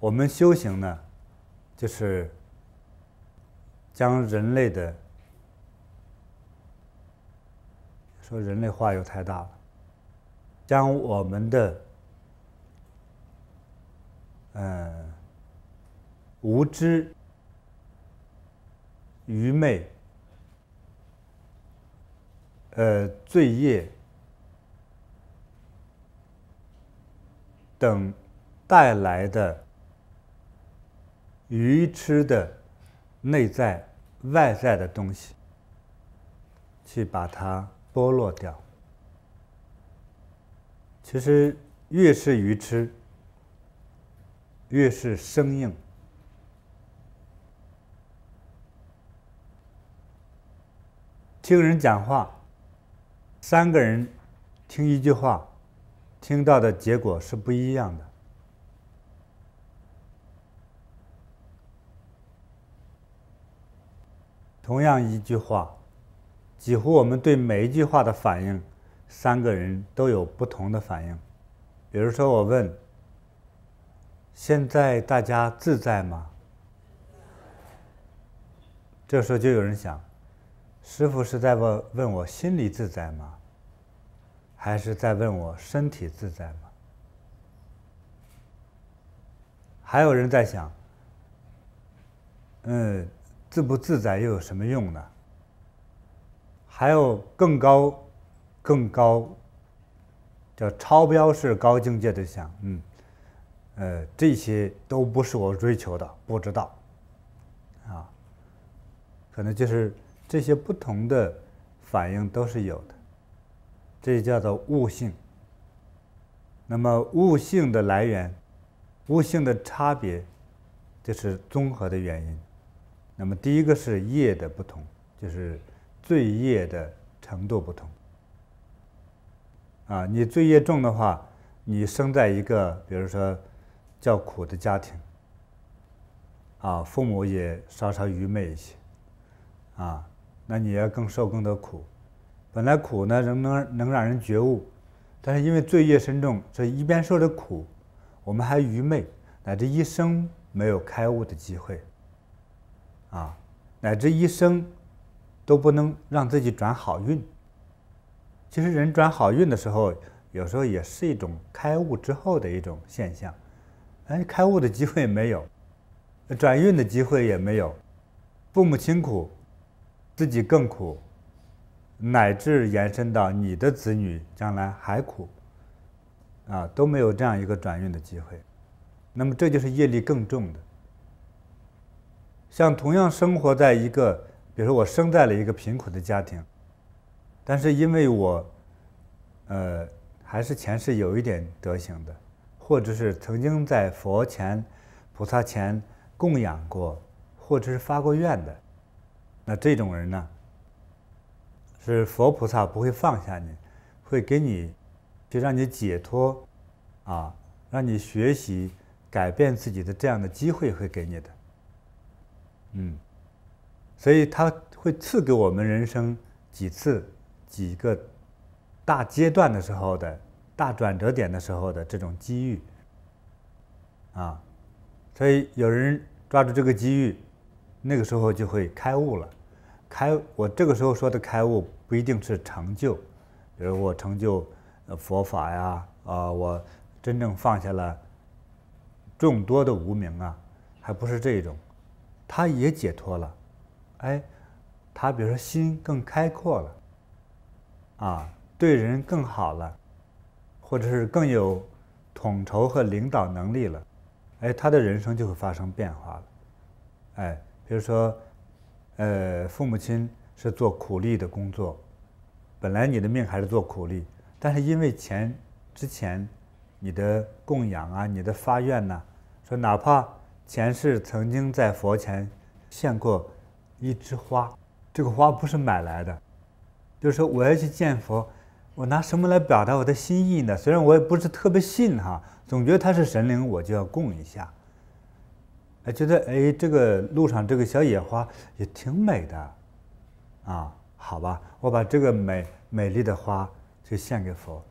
我们修行呢，就是将人类的，说人类话又太大了，将我们的无知、愚昧、罪业等带来的愚痴的内在、外在的东西，去把它剥落掉。其实越是愚痴，越是生硬。听人讲话，3个人听一句话，听到的结果是不一样的。同样一句话，几乎我们对每一句话的反应，3个人都有不同的反应。比如说我问，现在大家自在吗？这时候就有人想，师父是在问我心里自在吗？还是在问我身体自在吗？还有人在想，自不自在又有什么用呢？还有更高，叫超标式高境界的想，这些都不是我追求的，不知道，可能就是这些不同的反应都是有的，这叫做悟性。那么悟性的来源，悟性的差别，就是综合的原因。那么第一个是业的不同，就是罪业的程度不同。你罪业重的话，你生在一个比如说较苦的家庭，父母也稍稍愚昧一些，那你要更受更多苦。本来苦呢能让人觉悟，但是因为罪业深重，这一边受着苦，我们还愚昧，乃至一生没有开悟的机会，乃至一生都不能让自己转好运。其实人转好运的时候，有时候也是一种开悟之后的一种现象。开悟的机会没有，转运的机会也没有，父母亲苦，自己更苦，乃至延伸到你的子女将来还苦，都没有这样一个转运的机会。那么这就是业力更重的。像同样生活在一个，比如说我生在了一个贫苦的家庭，但是因为我还是前世有一点德行的，或者是曾经在佛前、菩萨前供养过，或者是发过愿的，那这种人呢，是佛菩萨不会放下你，会给你，就让你解脱，让你学习改变自己的这样的机会会给你的。所以他会赐给我们人生几个大阶段的时候的大转折点的时候的这种机遇，所以有人抓住这个机遇，那个时候就会开悟了。我这个时候说的开悟不一定是成就，比如我成就佛法呀，我真正放下了众多的无明还不是这种，他也解脱了，他比如说心更开阔了，对人更好了，或者是更有统筹和领导能力了，他的人生就会发生变化了。比如说，父母亲是做苦力的工作，本来你的命还是做苦力，但是因为之前你的供养你的发愿说哪怕前世曾经在佛前献过一枝花，这个花不是买来的，就是说我要去见佛，我拿什么来表达我的心意呢？虽然我也不是特别信总觉得他是神灵，我就要供一下。觉得这个路上这个小野花也挺美的，好吧，我把这个美丽的花就献给佛，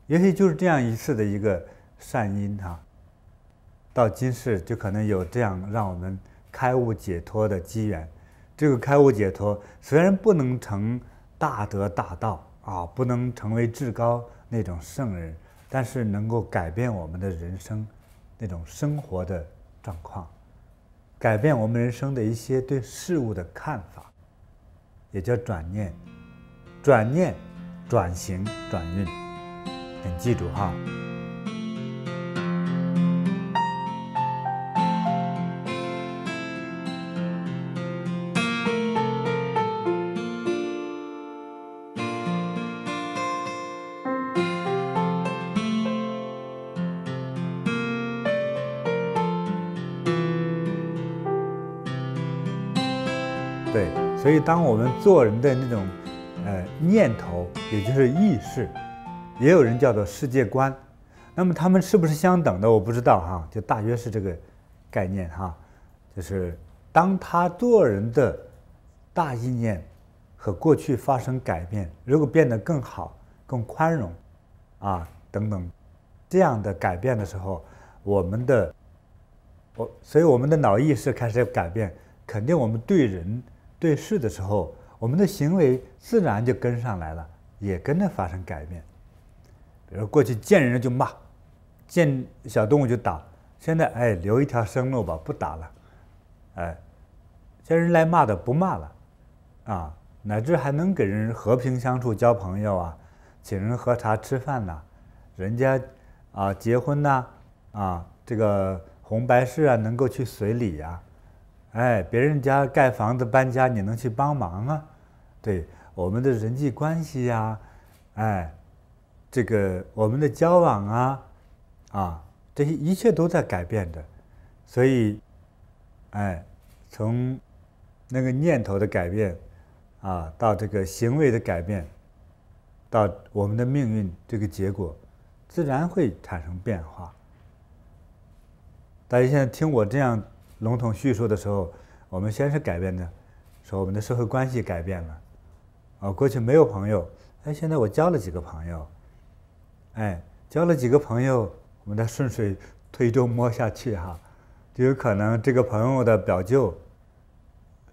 也许就是这样一次的一个善因到今世就可能有这样让我们开悟解脱的机缘。这个开悟解脱虽然不能成大德大道啊，不能成为至高那种圣人，但是能够改变我们的人生那种生活的状况，改变我们人生的一些对事物的看法，也叫转念。转念、转型、转运，请记住哈。对，所以当我们做人的那种念头，也就是意识，也有人叫做世界观。那么他们是不是相等的，我不知道哈，就大约是这个概念哈。就是当他做人的大意念和过去发生改变，如果变得更好、更宽容啊等等这样的改变的时候，所以我们的脑意识开始改变，肯定我们对人对事的时候，我们的行为自然就跟上来了，也跟着发生改变。比如过去见人就骂，见小动物就打，现在留一条生路吧，不打了。见人来骂的不骂了，啊，乃至还能给人和平相处、交朋友啊，请人喝茶吃饭呐，人家啊结婚呐，这个红白事啊，能够去随礼呀。别人家盖房子搬家，你能去帮忙啊？对，我们的人际关系呀，这个我们的交往啊，这些一切都在改变着。所以，从那个念头的改变啊，到这个行为的改变，到我们的命运这个结果，自然会产生变化。大家现在听我这样笼统叙述的时候，我们先是改变的，说我们的社会关系改变了，过去没有朋友，现在我交了几个朋友，交了几个朋友，我们再顺水推舟摸下去哈，就有可能这个朋友的表舅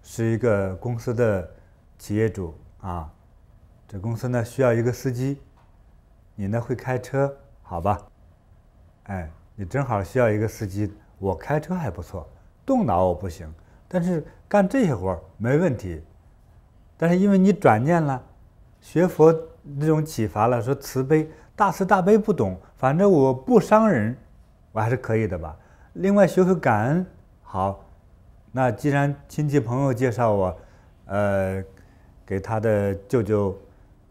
是一个公司的企业主啊，这公司呢需要一个司机，你呢会开车，好吧？你正好需要一个司机，我开车还不错，动脑我不行，但是干这些活没问题。但是因为你转念了，学佛这种启发了，说慈悲大慈大悲不懂，反正我不伤人，我还是可以的吧。另外学会感恩，好，那既然亲戚朋友介绍我，给他的舅舅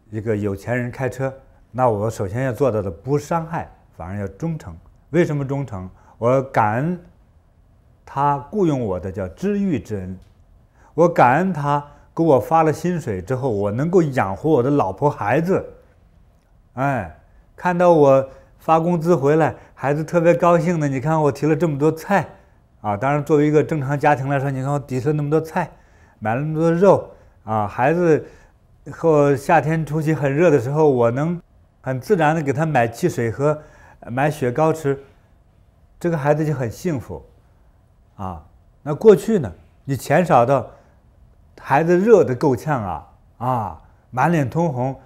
一个有钱人开车，那我首先要做到的不伤害，反而要忠诚。为什么忠诚？我感恩他雇佣我的叫知遇之恩，我感恩他给我发了薪水之后，我能够养活我的老婆孩子。看到我发工资回来，孩子特别高兴的，你看我提了这么多菜啊！当然，作为一个正常家庭来说，你看我提了那么多菜，买了那么多肉啊！孩子和夏天出去很热的时候，我能很自然的给他买汽水喝，买雪糕吃，这个孩子就很幸福啊。那过去呢，你钱少到孩子热得够呛满脸通红，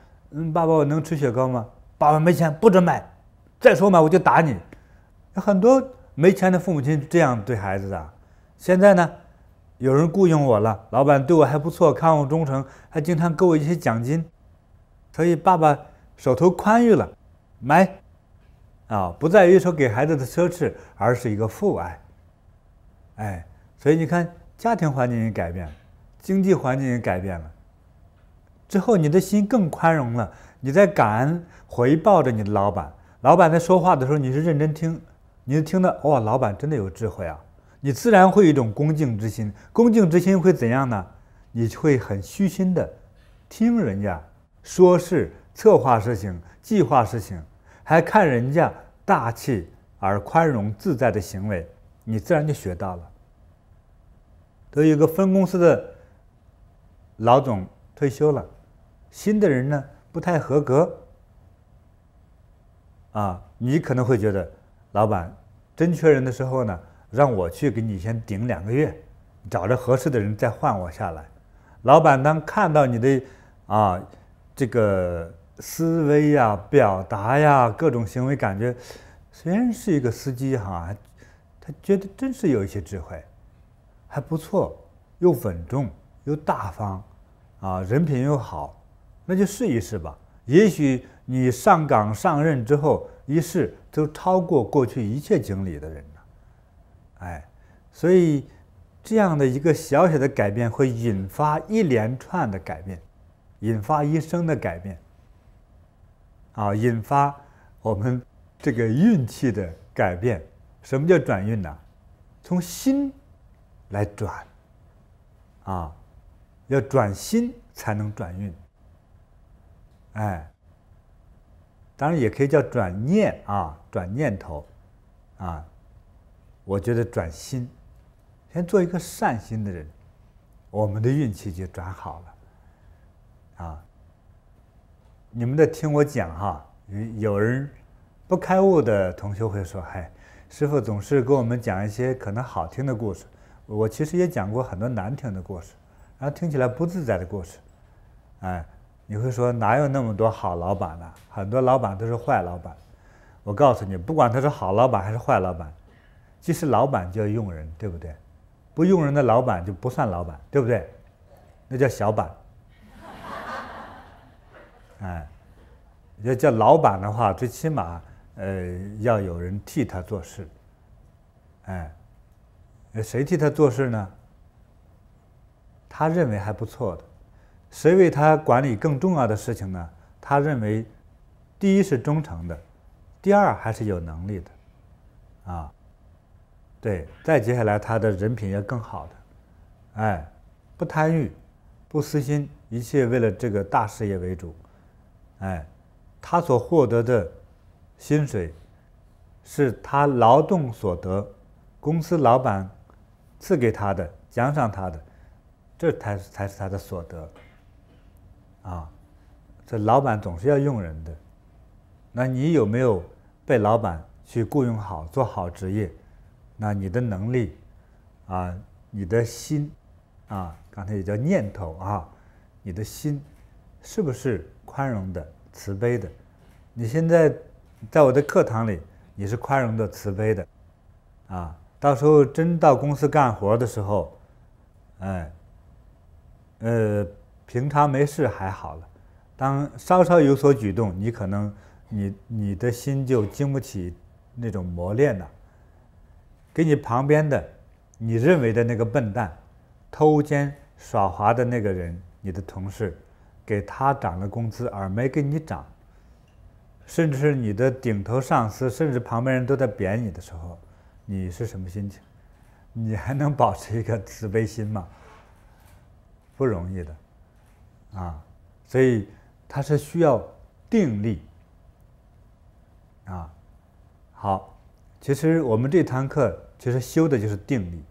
爸爸我能吃雪糕吗？爸爸没钱不准买，再说买我就打你。很多没钱的父母亲这样对孩子的。现在呢，有人雇佣我了，老板对我还不错，看我忠诚，还经常给我一些奖金，所以爸爸手头宽裕了，买不在于说给孩子的奢侈，而是一个父爱。所以你看，家庭环境也改变了，经济环境也改变了，之后你的心更宽容了，你在感恩回报着你的老板。老板在说话的时候，你是认真听，你听到老板真的有智慧啊，你自然会有一种恭敬之心。恭敬之心会怎样呢？你会很虚心的听人家说事、策划事情、计划事情，还看人家大气而宽容自在的行为，你自然就学到了。都有一个分公司的老总退休了，新的人呢不太合格你可能会觉得老板真缺人的时候呢，让我去给你先顶2个月，找着合适的人再换我下来。老板当看到你的这个思维呀、表达呀、各种行为，感觉虽然是一个司机哈，他觉得真是有一些智慧，还不错，又稳重又大方，人品又好，那就试一试吧。也许你上岗上任之后，一试都超过过去一切经理的人了。所以这样的一个小小的改变会引发一连串的改变，引发一生的改变，引发我们这个运气的改变。什么叫转运呢？从心来转，要转心才能转运。当然也可以叫转念转念头，我觉得转心，先做一个善心的人，我们的运气就转好了。你们在听我讲有人不开悟的同学会说：“师父总是给我们讲一些可能好听的故事，我其实也讲过很多难听的故事，然后听起来不自在的故事。”你会说哪有那么多好老板呢？很多老板都是坏老板。我告诉你，不管他是好老板还是坏老板，既是老板就要用人，对不对？不用人的老板就不算老板，对不对？那叫小板。要叫老板的话，最起码要有人替他做事。谁替他做事呢？他认为还不错的。谁为他管理更重要的事情呢？他认为，第一是忠诚的，第二还是有能力的，对，再接下来他的人品要更好的，不贪欲，不私心，一切为了这个大事业为主，他所获得的薪水，是他劳动所得，公司老板赐给他的，奖赏他的，这才是他的所得。这老板总是要用人的，那你有没有被老板去雇佣好，做好职业？那你的能力你的心刚才也叫念头你的心是不是宽容的、慈悲的？你现在在我的课堂里，你是宽容的、慈悲的，到时候真到公司干活的时候，平常没事还好了，当稍稍有所举动，你可能你的心就经不起那种磨练了。给你旁边的你认为的那个笨蛋、偷奸耍滑的那个人，你的同事，给他涨了工资而没给你涨，甚至是你的顶头上司，甚至旁边人都在贬你的时候，你是什么心情？你还能保持一个慈悲心吗？不容易的。所以它是需要定力。好，其实我们这堂课其实修的就是定力。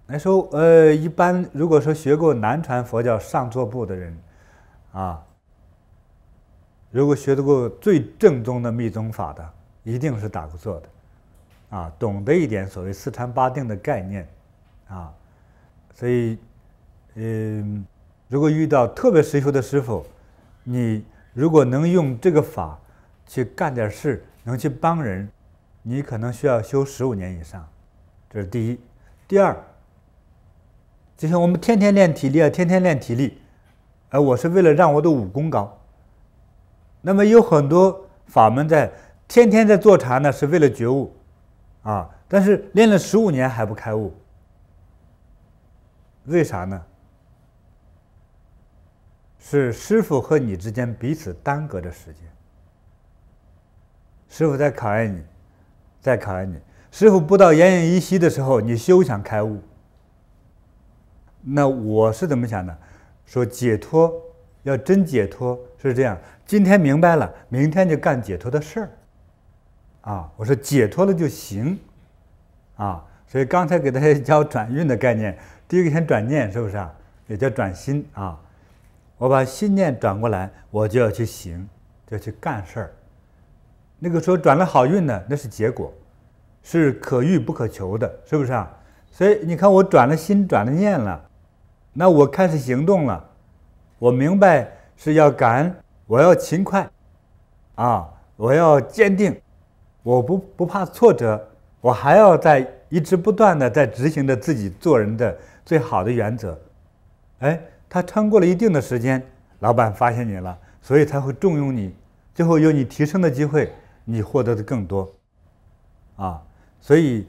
来说，一般如果说学过南传佛教上座部的人，如果学得过最正宗的密宗法的，一定是打过坐的，懂得一点所谓四禅八定的概念，所以，如果遇到特别实修的师傅，你如果能用这个法去干点事，能去帮人，你可能需要修15年以上，这是第一。第二，就像我们天天练体力天天练体力，我是为了让我的武功高。那么有很多法门天天在坐禅呢，是为了觉悟，但是练了15年还不开悟，为啥呢？是师父和你之间彼此耽搁着时间，师父在考验你，在考验你。师父不到奄奄一息的时候，你休想开悟。那我是怎么想的？说解脱要真解脱是这样，今天明白了，明天就干解脱的事儿。我说解脱了就行。所以刚才给大家教转运的概念，第一个先转念，是不是也叫转心我把心念转过来，我就要去行，就要去干事儿。那个时候转了好运呢，那是结果，是可遇不可求的，是不是啊？所以你看，我转了心，转了念了，那我开始行动了，我明白是要感恩，我要勤快，我要坚定，我不怕挫折，我还要在一直不断的在执行着自己做人的最好的原则。他撑过了一定的时间，老板发现你了，所以才会重用你，最后有你提升的机会，你获得的更多，所以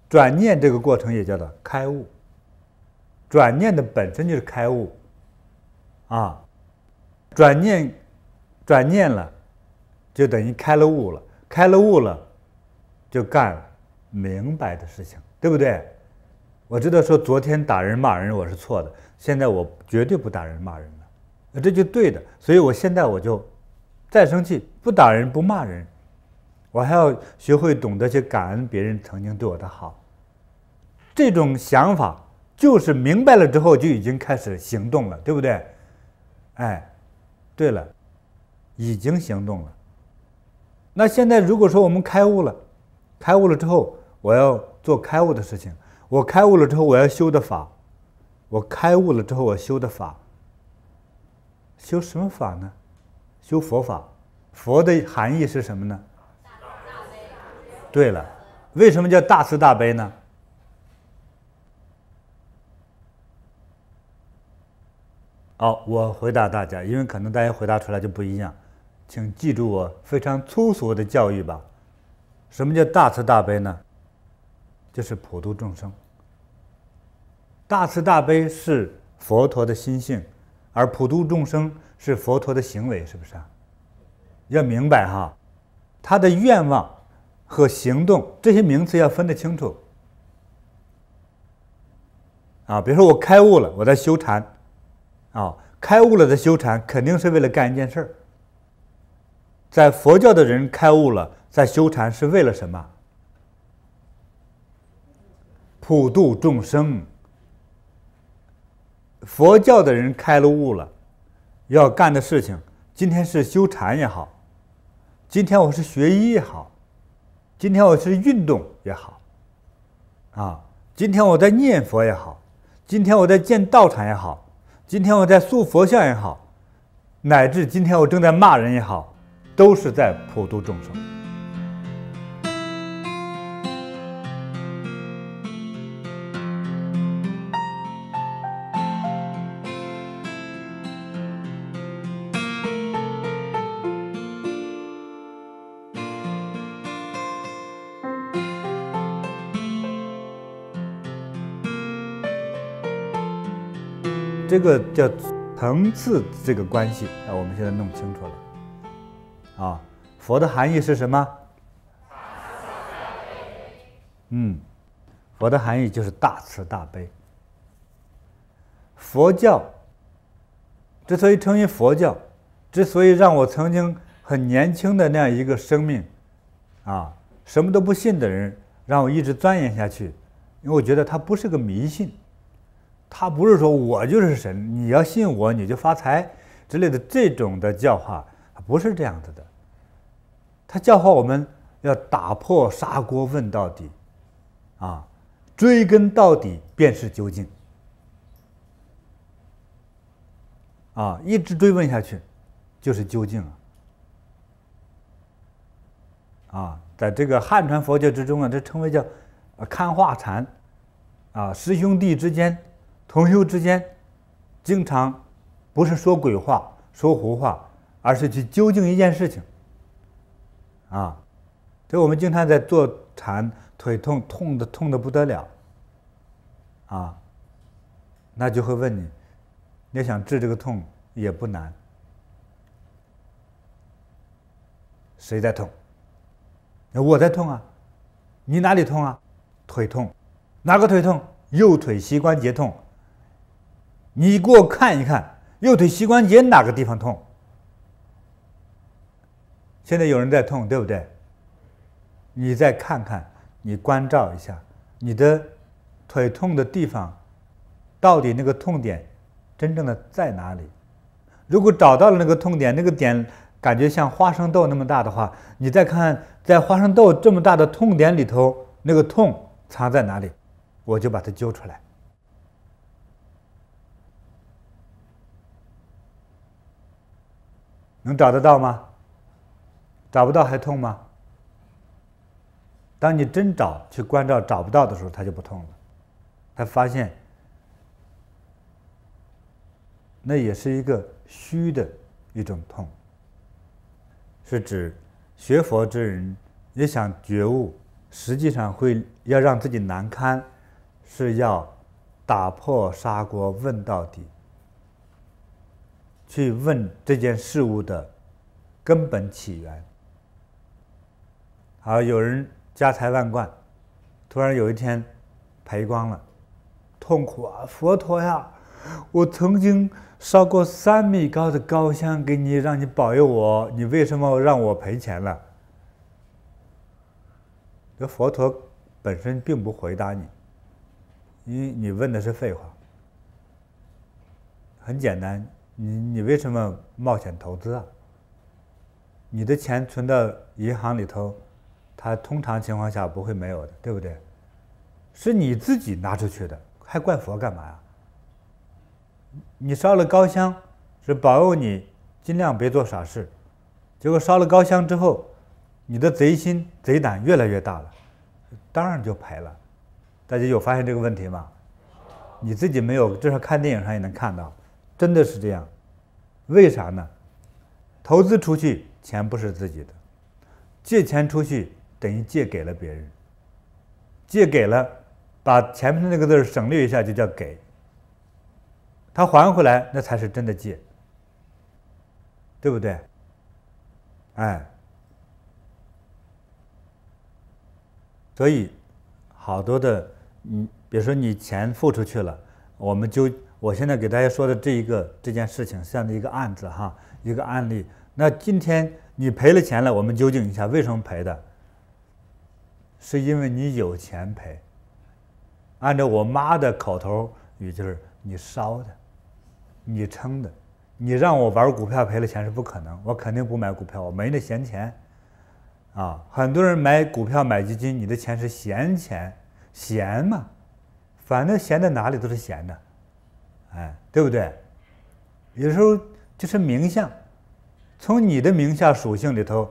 转念这个过程也叫做开悟，转念的本身就是开悟，转念了，就等于开了悟了，开了悟了，就干明白的事情，对不对？我知道说昨天打人骂人我是错的，现在我绝对不打人骂人了，这就对的。所以我现在我就再生气不打人不骂人，我还要学会懂得去感恩别人曾经对我的好。这种想法就是明白了之后就已经开始行动了，对不对？对了，已经行动了。那现在如果说我们开悟了之后，我要做开悟的事情，我开悟了之后我要修的法，我开悟了之后我修的法，修什么法呢？修佛法。佛的含义是什么呢？对了，为什么叫大慈大悲呢？我回答大家，因为可能大家回答出来就不一样，请记住我非常粗俗的教育吧。什么叫大慈大悲呢？就是普度众生。大慈大悲是佛陀的心性，而普度众生是佛陀的行为，是不是啊？要明白哈，他的愿望和行动这些名词要分得清楚。比如说我开悟了，我在修禅，开悟了的修禅肯定是为了干一件事儿。在佛教的人开悟了，在修禅是为了什么？普度众生。佛教的人开了悟了，要干的事情，今天是修禅也好，今天我是学医也好，今天我是运动也好，今天我在念佛也好，今天我在建道场也好，今天我在塑佛像也好，乃至今天我正在骂人也好，都是在普度众生。这个叫层次这个关系，我们现在弄清楚了。佛的含义是什么？佛的含义就是大慈大悲。佛教之所以称为佛教，之所以让我曾经很年轻的那样一个生命，什么都不信的人，让我一直钻研下去，因为我觉得它不是个迷信。他不是说我就是神，你要信我你就发财之类的这种的教化，不是这样子的。他教化我们要打破砂锅问到底，追根到底便是究竟，一直追问下去就是究竟在这个汉传佛教之中这称为叫看化禅，师兄弟之间同修之间经常不是说鬼话说胡话，而是去究竟一件事情所以我们经常在做禅，腿痛的不得了那就会问你，你想治这个痛也不难，谁在痛？我在痛你哪里痛腿痛。哪个腿痛？右腿膝关节痛。你给我看一看右腿膝关节哪个地方痛？现在有人在痛，对不对？你再看看，你关照一下你的腿痛的地方，到底那个痛点真正的在哪里？如果找到了那个痛点，那个点感觉像花生豆那么大的话，你再看在花生豆这么大的痛点里头，那个痛藏在哪里，我就把它揪出来。能找得到吗？找不到还痛吗？当你真找去关照找不到的时候，它就不痛了。他发现那也是一个虚的一种痛，是指学佛之人也想觉悟，实际上会要让自己难堪，是要打破砂锅问到底，去问这件事物的根本起源。好，有人家财万贯，突然有一天赔光了，痛苦啊！佛陀呀，我曾经烧过3米高的高香给你，让你保佑我，你为什么让我赔钱了？这佛陀本身并不回答你，因为你问的是废话。很简单，你为什么冒险投资啊？你的钱存到银行里头，它通常情况下不会没有的，对不对？是你自己拿出去的，还怪佛干嘛呀？你烧了高香，是保佑你尽量别做傻事，结果烧了高香之后，你的贼心贼胆越来越大了，当然就赔了。大家有发现这个问题吗？你自己没有，至少看电影上也能看到，真的是这样。为啥呢？投资出去钱不是自己的，借钱出去等于借给了别人，借给了，把前面那个字省略一下就叫给，他还回来那才是真的借，对不对？哎，所以好多的，比如说你钱付出去了，我现在给大家说的这件事情，这样的一个案子哈，一个案例。那今天你赔了钱了，我们究竟一下为什么赔的？是因为你有钱赔。按照我妈的口头语，就是你烧的，你撑的，你让我玩股票赔了钱是不可能，我肯定不买股票，我没那闲钱。啊，很多人买股票买基金，你的钱是闲钱，闲嘛，反正闲在哪里都是闲的，哎，对不对？有时候就是名相，从你的名下属性里头，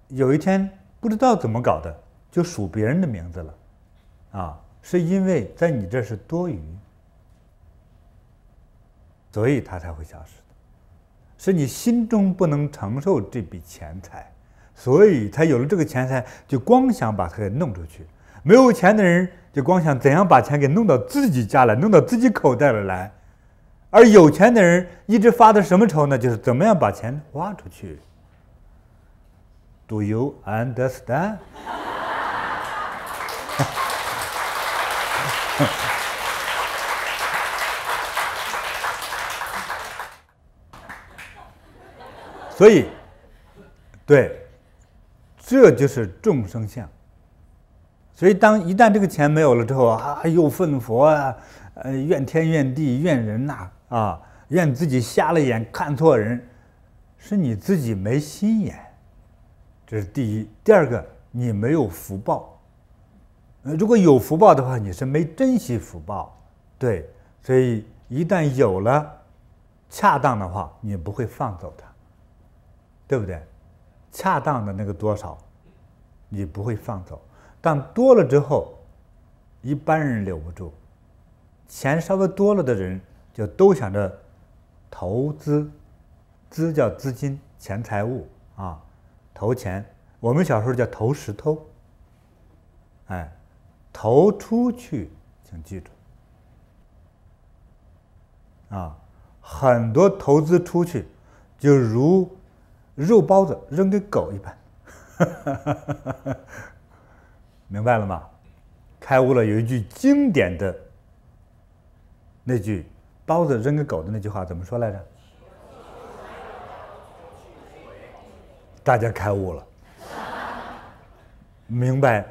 有一天不知道怎么搞的，就数别人的名字了，啊，是因为在你这是多余，所以它才会消失的，是你心中不能承受这笔钱财。所以他有了这个钱财，就光想把它给弄出去；没有钱的人就光想怎样把钱给弄到自己家来，弄到自己口袋里来；而有钱的人一直发的什么愁呢？就是怎么样把钱花出去。Do you understand？ 所以，对。这就是众生相。所以一旦这个钱没有了之后啊，又愤佛啊，怨天怨地怨人呐，啊，怨自己瞎了眼看错人，是你自己没心眼，这是第一。第二个，你没有福报。如果有福报的话，你是没珍惜福报，对。所以一旦有了恰当的话，你不会放走它，对不对？恰当的那个多少，你不会放走，但多了之后，一般人留不住。钱稍微多了的人，就都想着投资，资叫资金、钱财物啊，投钱。我们小时候叫投石头，哎，投出去，请记住啊，很多投资出去，就如肉包子扔给狗一般，明白了吗？开悟了有一句经典的那句“包子扔给狗”的那句话怎么说来着？大家开悟了，明白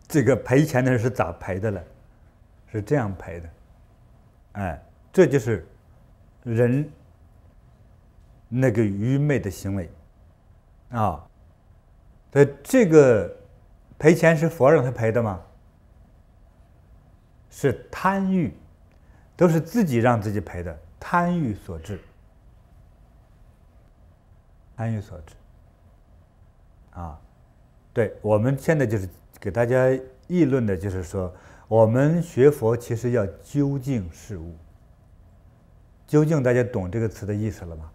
这个赔钱的人是咋赔的了？是这样赔的，哎，这就是人那个愚昧的行为，啊。所以这个赔钱是佛让他赔的吗？是贪欲，都是自己让自己赔的，贪欲所致。贪欲所致。啊，对，我们现在就是给大家议论的，就是说，我们学佛其实要究竟事物。究竟大家懂这个词的意思了吗？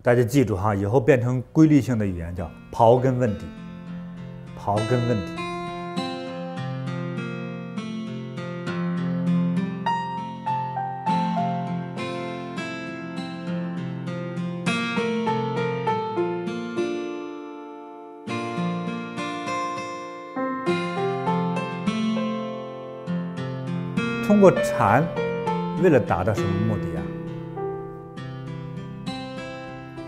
大家记住哈，以后变成规律性的语言，叫刨根问底。刨根问底。通过禅，为了达到什么目的啊？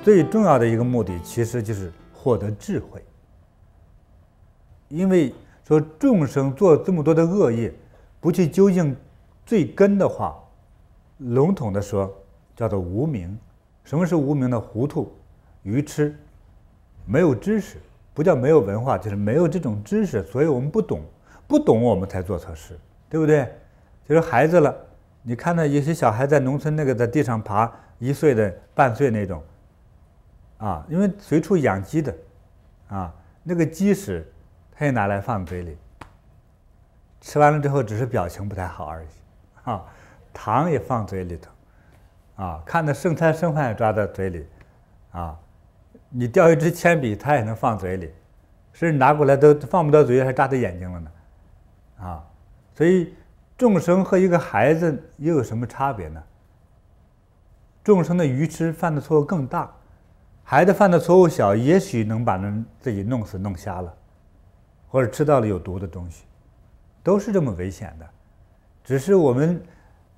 最重要的一个目的，其实就是获得智慧。因为说众生做这么多的恶业，不去究竟最根的话，笼统的说叫做无明。什么是无明呢？糊涂、愚痴，没有知识，不叫没有文化，就是没有这种知识，所以我们不懂，不懂我们才做错事，对不对？就是孩子了，你看到有些小孩在农村那个在地上爬，1岁的、半岁那种。啊，因为随处养鸡的，啊，那个鸡屎，他也拿来放嘴里，吃完了之后只是表情不太好而已，啊，糖也放嘴里头，啊，看到剩菜剩饭也抓在嘴里，啊，你掉一支铅笔，他也能放嘴里，甚至拿过来都放不到嘴里，还扎在眼睛了呢，啊，所以众生和一个孩子又有什么差别呢？众生的愚痴犯的错误更大。孩子犯的错误小，也许能把人自己弄死弄瞎了，或者吃到了有毒的东西，都是这么危险的。只是我们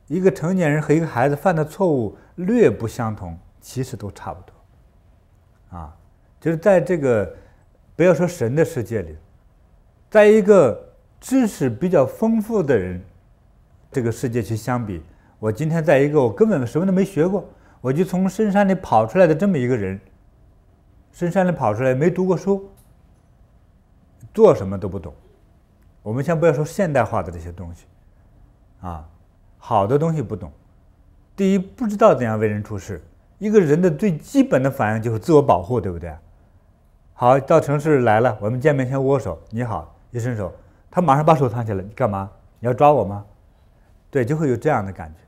一个成年人和一个孩子犯的错误略不相同，其实都差不多。啊，就是在这个不要说神的世界里，在一个知识比较丰富的人这个世界去相比，我今天在一个我根本什么都没学过，我就从深山里跑出来的这么一个人。深山里跑出来，没读过书，做什么都不懂。我们先不要说现代化的这些东西，啊，好的东西不懂。第一，不知道怎样为人处事。一个人的最基本的反应就是自我保护，对不对？好，到城市来了，我们见面先握手，你好，一伸手，他马上把手藏起来，你干嘛？你要抓我吗？对，就会有这样的感觉。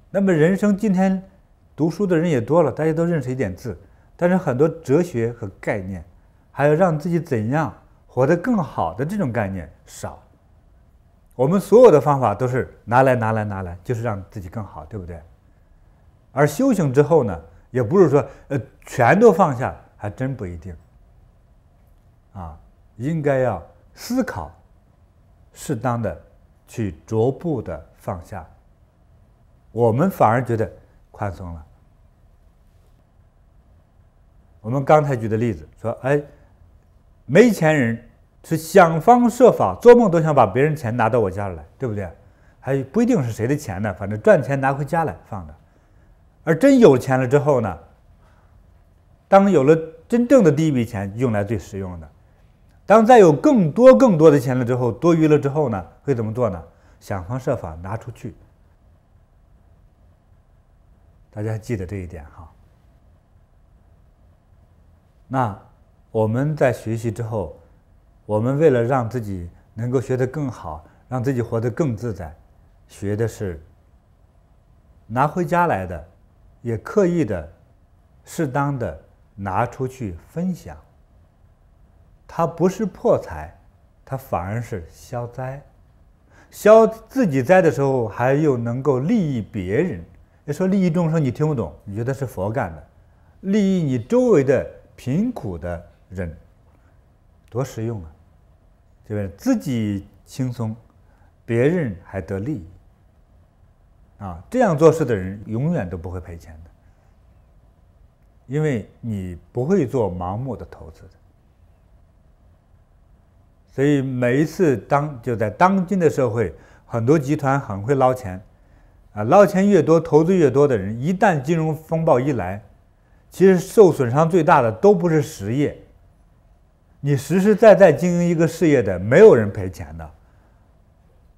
那么人生今天读书的人也多了，大家都认识一点字。但是很多哲学和概念，还有让自己怎样活得更好的这种概念少。我们所有的方法都是拿来，就是让自己更好，对不对？而修行之后呢，也不是说全都放下，还真不一定。啊，应该要思考，适当的去逐步的放下。我们反而觉得宽松了。我们刚才举的例子说，哎，没钱人是想方设法，做梦都想把别人钱拿到我家里来，对不对？还不一定是谁的钱呢，反正赚钱拿回家来放着。而真有钱了之后呢，当有了真正的第一笔钱，用来最实用的。当再有更多的钱了之后，多余了之后呢，会怎么做呢？想方设法拿出去。大家记得这一点哈。那我们在学习之后，我们为了让自己能够学得更好，让自己活得更自在，学的是拿回家来的，也刻意的、适当的拿出去分享。它不是破财，它反而是消灾。消自己灾的时候，还又能够利益别人。要说利益众生，你听不懂，你觉得是佛干的。利益你周围的贫苦的人，多实用啊！对不对？自己轻松，别人还得利益。啊，这样做事的人永远都不会赔钱的，因为你不会做盲目的投资的。所以每一次就在当今的社会，很多集团很会捞钱，捞钱越多、投资越多的人，一旦金融风暴一来，其实受损伤最大的都不是实业。你实实在在经营一个事业的，没有人赔钱的。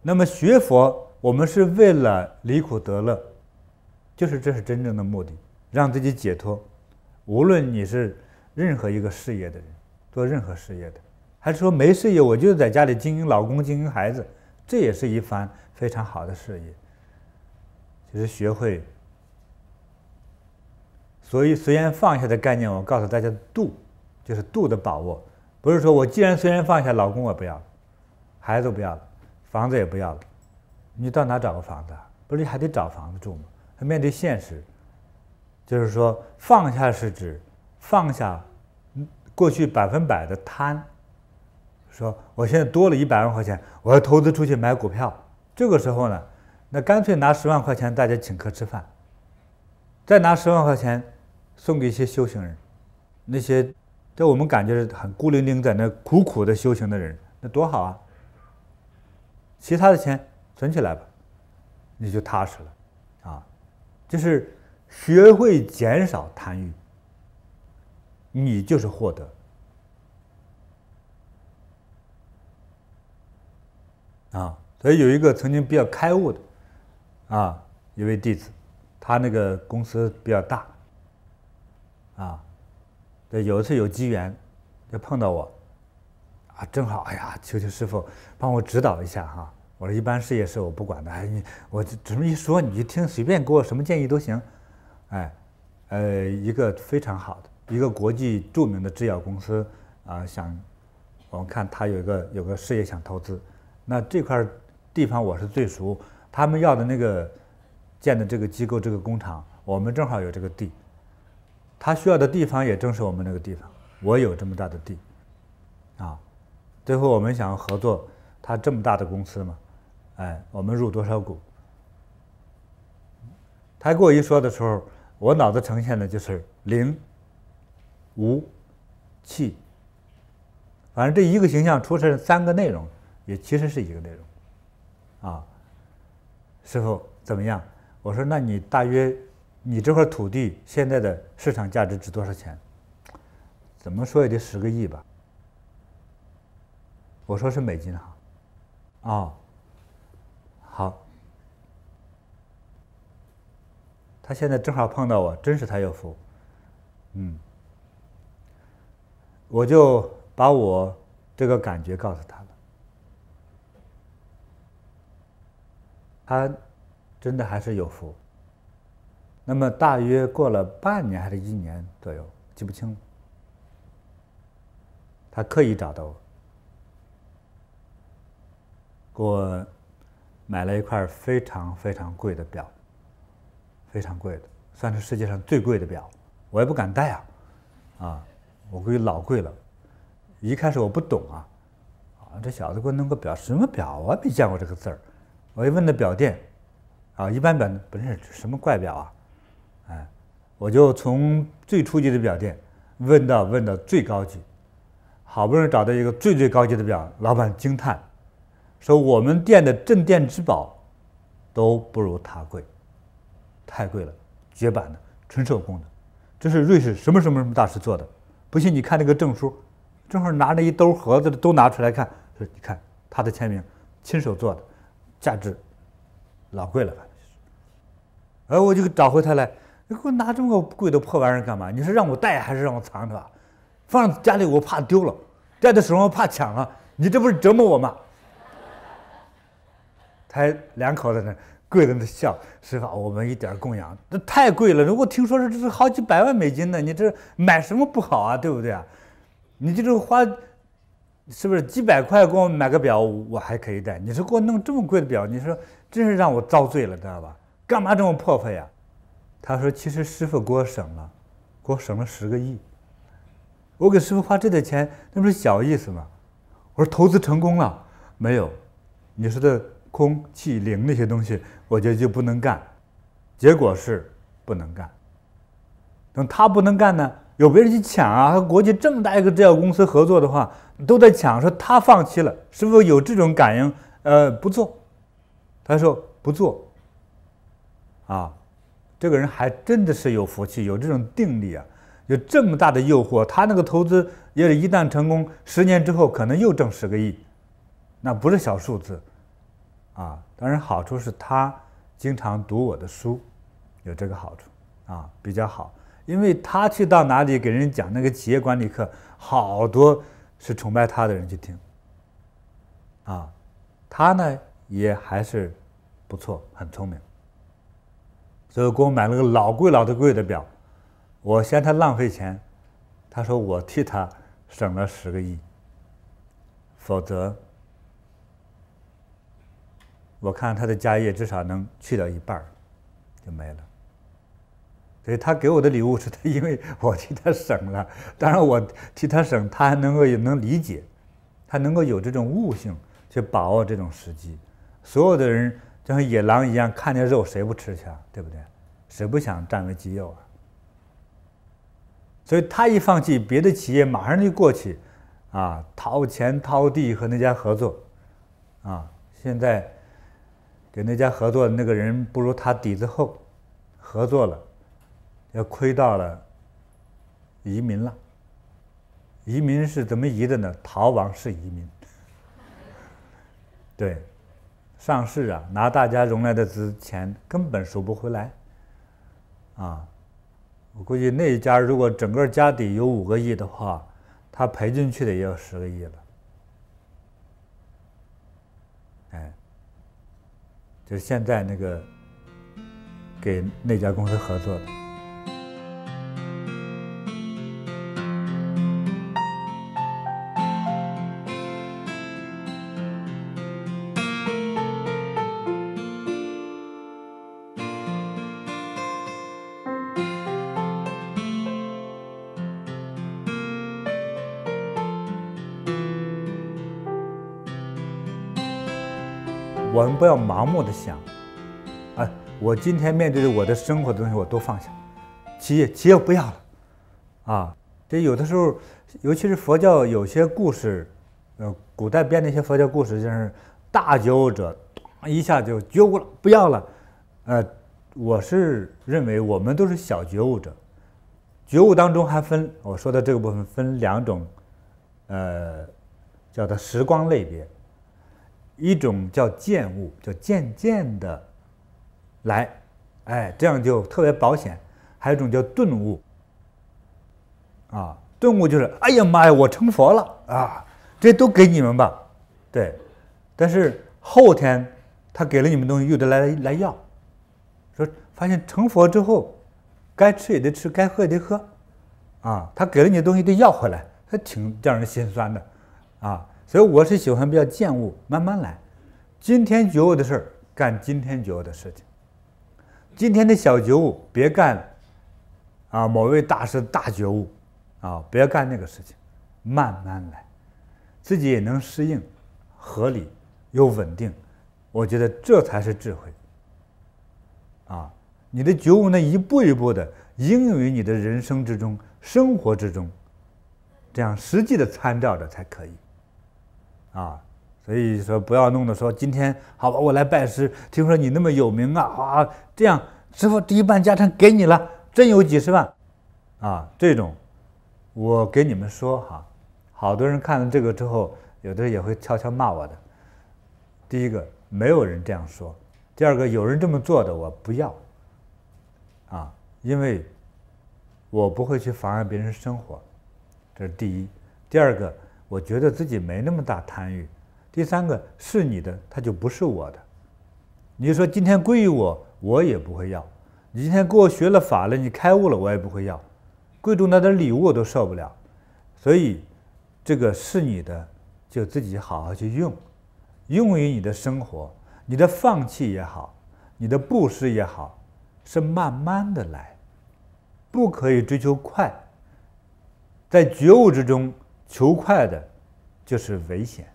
那么学佛，我们是为了离苦得乐，这是真正的目的，让自己解脱。无论你是任何一个事业的人，做任何事业的，还是说没事业，我就在家里经营老公、经营孩子，这也是一番非常好的事业。就是学会，所以随缘放下的概念，我告诉大家度，就是度的把握。不是说我既然随缘放下，老公我不要了，孩子不要了，房子也不要了，你到哪找个房子啊？不是还得找房子住吗？还面对现实，就是说放下是指放下过去100%的贪，说我现在多了100万块钱，我要投资出去买股票。这个时候呢，那干脆拿10万块钱大家请客吃饭，再拿10万块钱送给一些修行人，那些在我们感觉是很孤零零在那苦苦的修行的人，那多好啊！其他的钱存起来吧，你就踏实了，啊，就是学会减少贪欲，你就是获得。啊，所以有一个曾经比较开悟的，一位弟子，他那个公司比较大，对，有一次有机缘，就碰到我，正好，哎呀，求求师父帮我指导一下哈。我说一般事业是我不管的，我这么一说，你就听，随便给我什么建议都行。一个非常好的一个国际著名的制药公司我们看他有个事业想投资，那这块地方我是最熟，他们要的那个建的这个机构这个工厂，我们正好有这个地。他需要的地方也正是我们那个地方，我有这么大的地，最后我们想合作，他这么大的公司嘛，我们入多少股？他跟我一说的时候，我脑子呈现的就是灵、无、气，反正这一个形象出现3个内容，也其实是一个内容，师父怎么样？我说那你大约。你这块土地现在的市场价值值多少钱？怎么说也得10个亿吧。我说是美金哈。好。他现在正好碰到我，真是他有福。我就把我这个感觉告诉他了。他真的还是有福。那么大约过了半年还是1年左右，记不清了。他刻意找到我，给我买了一块非常非常贵的表，非常贵的，算是世界上最贵的表，我也不敢戴我估计老贵了。一开始我不懂这小子给我弄个表，什么表啊？没见过这个字儿。我一问那表店，一般表不是什么怪表我就从最初级的表店问到最高级，好不容易找到一个最高级的表，老板惊叹说：“我们店的镇店之宝都不如它贵，太贵了，绝版的，纯手工的，这是瑞士什么大师做的。不信你看那个证书，正好拿着一兜盒子的都拿出来看，说你看他的签名，亲手做的，价值老贵了，反正是。”我就找回他来。你给我拿这么贵的破玩意儿干嘛？你是让我带还是让我藏着放家里我怕丢了，带在手上我怕抢了，你这不是折磨我吗？他2口子呢，跪在那笑，师父，我们一点供养，这太贵了。如果听说这是好几百万美金呢，你这买什么不好对不对你这花是不是几百块给我买个表，我还可以戴。你说给我弄这么贵的表，你说真是让我遭罪了，知道吧？干嘛这么破费他说：“其实师父给我省了10个亿。我给师父花这点钱，那不是小意思吗？”我说：“投资成功了没有？你说的空气灵那些东西，我觉得就不能干。结果是不能干。等他不能干呢，有别人去抢和国际这么大一个制药公司合作的话，都在抢，说他放弃了，师父有这种感应，不做。他说不做。啊，这个人还真的是有福气，有这种定力啊，有这么大的诱惑，他那个投资也是一旦成功，10年之后可能又挣10个亿，那不是小数字啊。当然好处是他经常读我的书，有这个好处啊，比较好，因为他去到哪里给人讲那个企业管理课，好多是崇拜他的人去听啊，他呢也还是不错，很聪明，所以给我买了个老贵的表，我嫌他浪费钱，他说我替他省了10个亿，否则我看他的家业至少能去掉一半就没了。所以他给我的礼物是他，因为我替他省了，当然我替他省，他还能理解，他能够有这种悟性去把握这种时机。所有的人就像野狼一样，看见肉谁不吃去啊？对不对？谁不想占为己有啊？所以他一放弃，别的企业马上就过去，啊，掏钱掏地和那家合作，啊，现在给那家合作的那个人不如他底子厚，合作了，要亏到了移民了。移民是怎么移的呢？逃亡式移民。对，上市啊，拿大家融来的钱根本赎不回来，啊。我估计那一家如果整个家底有5个亿的话，他赔进去的也有10个亿了。哎，就是现在那个给那家公司合作的。我们不要盲目的想，啊，我今天面对的我的生活的东西我都放下，企业不要了，啊，这有的时候，尤其是佛教有些故事，古代编的一些佛教故事，就是大觉悟者一下就觉悟了，不要了，我是认为我们都是小觉悟者，觉悟当中还分我说的这个部分分2种，叫做时光类别。一种叫渐悟，就渐渐的来，哎，这样就特别保险。还有一种叫顿悟，啊，顿悟就是哎呀妈呀，我成佛了啊，这都给你们吧，对。但是后天他给了你们东西，又得来要，说发现成佛之后，该吃也得吃，该喝也得喝，啊，他给了你的东西得要回来，他挺让人心酸的，啊。所以我是喜欢比较渐悟，慢慢来。今天觉悟的事儿，干今天觉悟的事情。今天的小觉悟，别干啊某位大师大觉悟，啊，不要干那个事情，慢慢来，自己也能适应，合理又稳定。我觉得这才是智慧。啊，你的觉悟呢，一步一步的应用于你的人生之中、生活之中，这样实际的参照着才可以。啊，所以说不要弄得说今天好吧，我来拜师，听说你那么有名啊，这样师傅这一半家产给你了，真有几十万，啊，这种我给你们说哈，好多人看了这个之后，有的人也会悄悄骂我的。第一个，没有人这样说；第二个，有人这么做的，我不要，啊，因为我不会去妨碍别人生活，这是第一。第二个，我觉得自己没那么大贪欲。第三个，是你的，它就不是我的。你说今天归于我，我也不会要；你今天给我学了法了，你开悟了，我也不会要。贵重那点礼物我都受不了。所以，这个是你的，就自己好好去用，用于你的生活。你的放弃也好，你的布施也好，是慢慢的来，不可以追求快。在觉悟之中求快的，就是危险。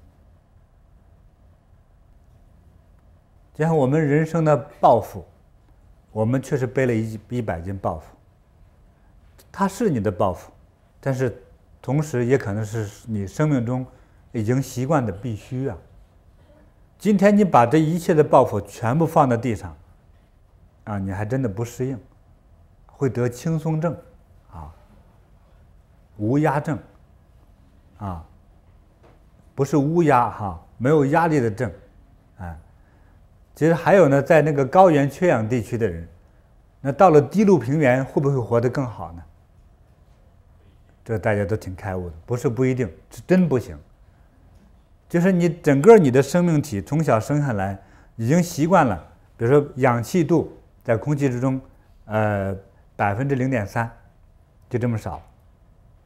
就像我们人生的抱负，我们确实背了100斤抱负，它是你的抱负，但是同时也可能是你生命中已经习惯的必须啊。今天你把这一切的抱负全部放在地上，啊，你还真的不适应，会得轻松症，啊，无压症，啊，不是乌鸦哈，没有压力的症，啊，其实还有呢，在那个高原缺氧地区的人，那到了低陆平原会不会活得更好呢？这大家都挺开悟的，不是不一定，是真不行。就是你整个你的生命体从小生下来已经习惯了，比如说氧气度在空气之中0.3%，就这么少。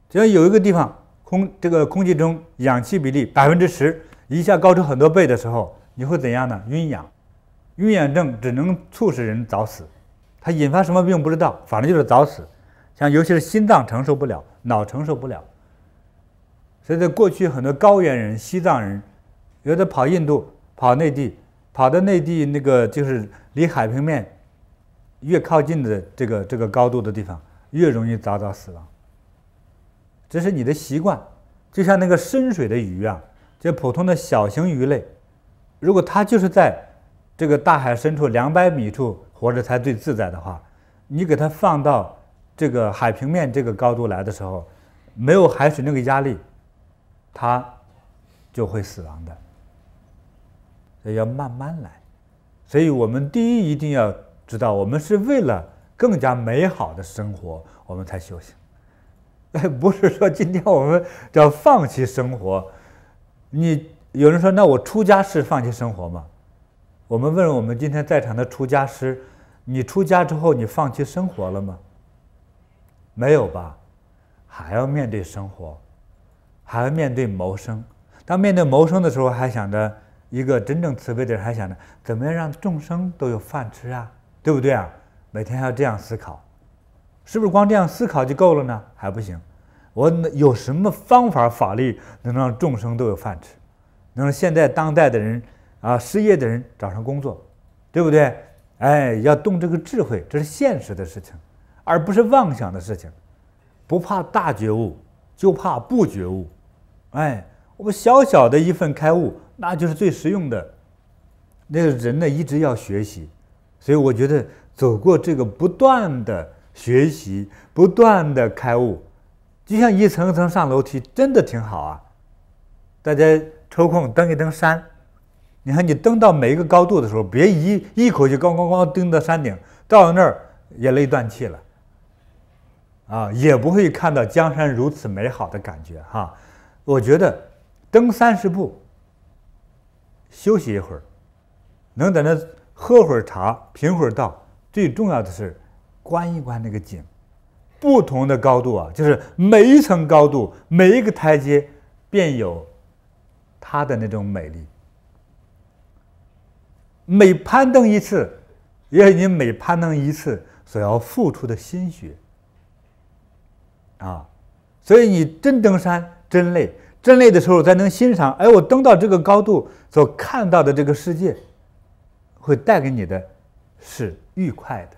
只要有一个地方这个空气中氧气比例10%，一下高出很多倍的时候，你会怎样呢？晕氧。晕氧症只能促使人早死，它引发什么病不知道，反正就是早死。像尤其是心脏承受不了，脑承受不了。所以在过去很多高原人、西藏人，有的跑印度、跑内地，跑到内地那个就是离海平面越靠近的这个高度的地方，越容易早死亡。这是你的习惯，就像那个深水的鱼啊，就普通的小型鱼类，如果它就是在这个大海深处200米处活着才最自在的话，你给它放到这个海平面这个高度来的时候，没有海水那个压力，它就会死亡的。所以要慢慢来。所以我们第一一定要知道，我们是为了更加美好的生活，我们才修行。不是说今天我们要放弃生活。有人说，那我出家是放弃生活吗？我们问我们今天在场的出家师，你出家之后你放弃生活了吗？没有吧，还要面对生活，还要面对谋生。当面对谋生的时候，还想着一个真正慈悲的人，还想着怎么样让众生都有饭吃啊，对不对啊？每天还要这样思考，是不是光这样思考就够了呢？还不行，我有什么方法法力能让众生都有饭吃，能让现在当代的人啊，失业的人找上工作，对不对？哎，要动这个智慧，这是现实的事情，而不是妄想的事情。不怕大觉悟，就怕不觉悟。哎，我们小小的一份开悟，那就是最实用的。那个人呢，一直要学习，所以我觉得走过这个不断的学习，不断的开悟，就像一层层上楼梯，真的挺好啊。大家抽空登一登山，你看你登到每一个高度的时候，别一口气咣咣咣登到山顶，到了那儿也累断气了，啊，也不会看到江山如此美好的感觉哈。我觉得登30步，休息一会儿，能在那喝会儿茶，品会儿道，最重要的是观一观那个景。不同的高度啊，就是每一层高度，每一个台阶，便有它的那种美丽。每攀登一次，也是你每攀登一次所要付出的心血啊。所以你真登山真累，真累的时候才能欣赏，哎，我登到这个高度所看到的这个世界，会带给你的是愉快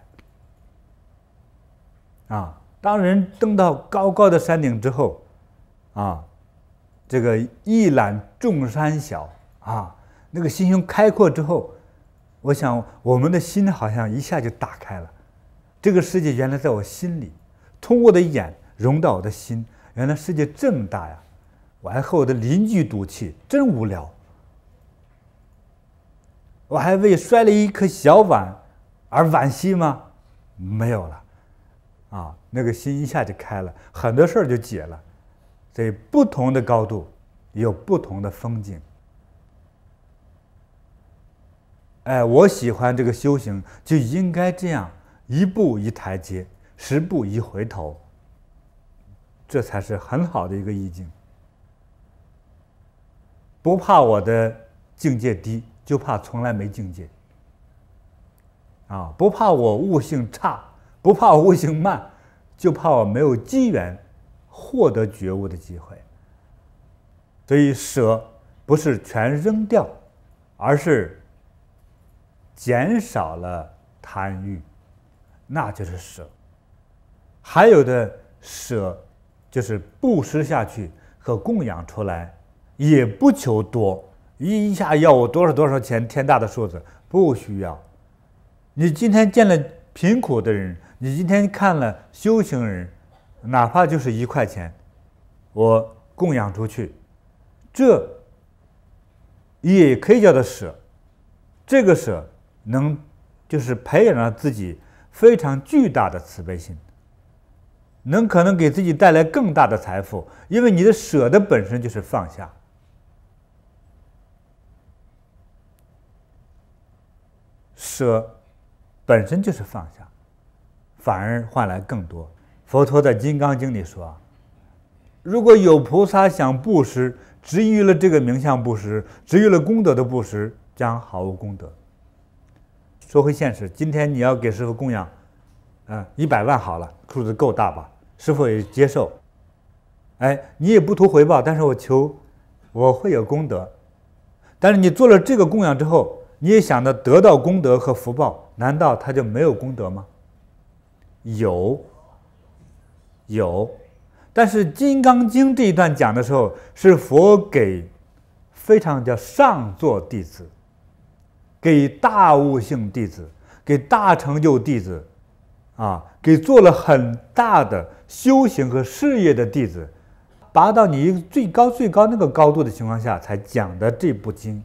的啊。当人登到高高的山顶之后，啊，这个一览众山小啊，那个心胸开阔之后，我想我们的心好像一下就打开了。这个世界原来在我心里，通过我的眼融到我的心，原来世界这么大呀！我还和我的邻居赌气，真无聊。我还为摔了一颗小碗而惋惜吗？没有了。啊，那个心一下就开了，很多事儿就解了。所以不同的高度有不同的风景。哎，我喜欢这个修行，就应该这样，一步一台阶，10步一回头，这才是很好的一个意境。不怕我的境界低，就怕从来没境界。啊，不怕我悟性差，不怕我悟性慢，就怕我没有机缘获得觉悟的机会。所以舍不是全扔掉，而是减少了贪欲，那就是舍。还有的舍就是布施下去和供养出来，也不求多，一下要我多少钱，天大的数字不需要。你今天见了贫苦的人，你今天看了修行人，哪怕就是1块钱，我供养出去，这也可以叫做舍。这个舍能就是培养了自己非常巨大的慈悲心，可能给自己带来更大的财富，因为你的舍的本身就是放下。舍本身就是放下，反而换来更多。佛陀在《金刚经》里说，如果有菩萨想布施，执于了这个名相布施，执于了功德的布施，将毫无功德。说回现实，今天你要给师父供养100万好了，数字够大吧？师父也接受。你也不图回报，但是我求我会有功德。但是你做了这个供养之后，你也想着得到功德和福报，难道他就没有功德吗？有，但是《金刚经》这一段讲的时候，是佛给非常叫上座弟子，给大悟性弟子，给大成就弟子，给做了很大的修行和事业的弟子，拔到你最高那个高度的情况下才讲的这部经。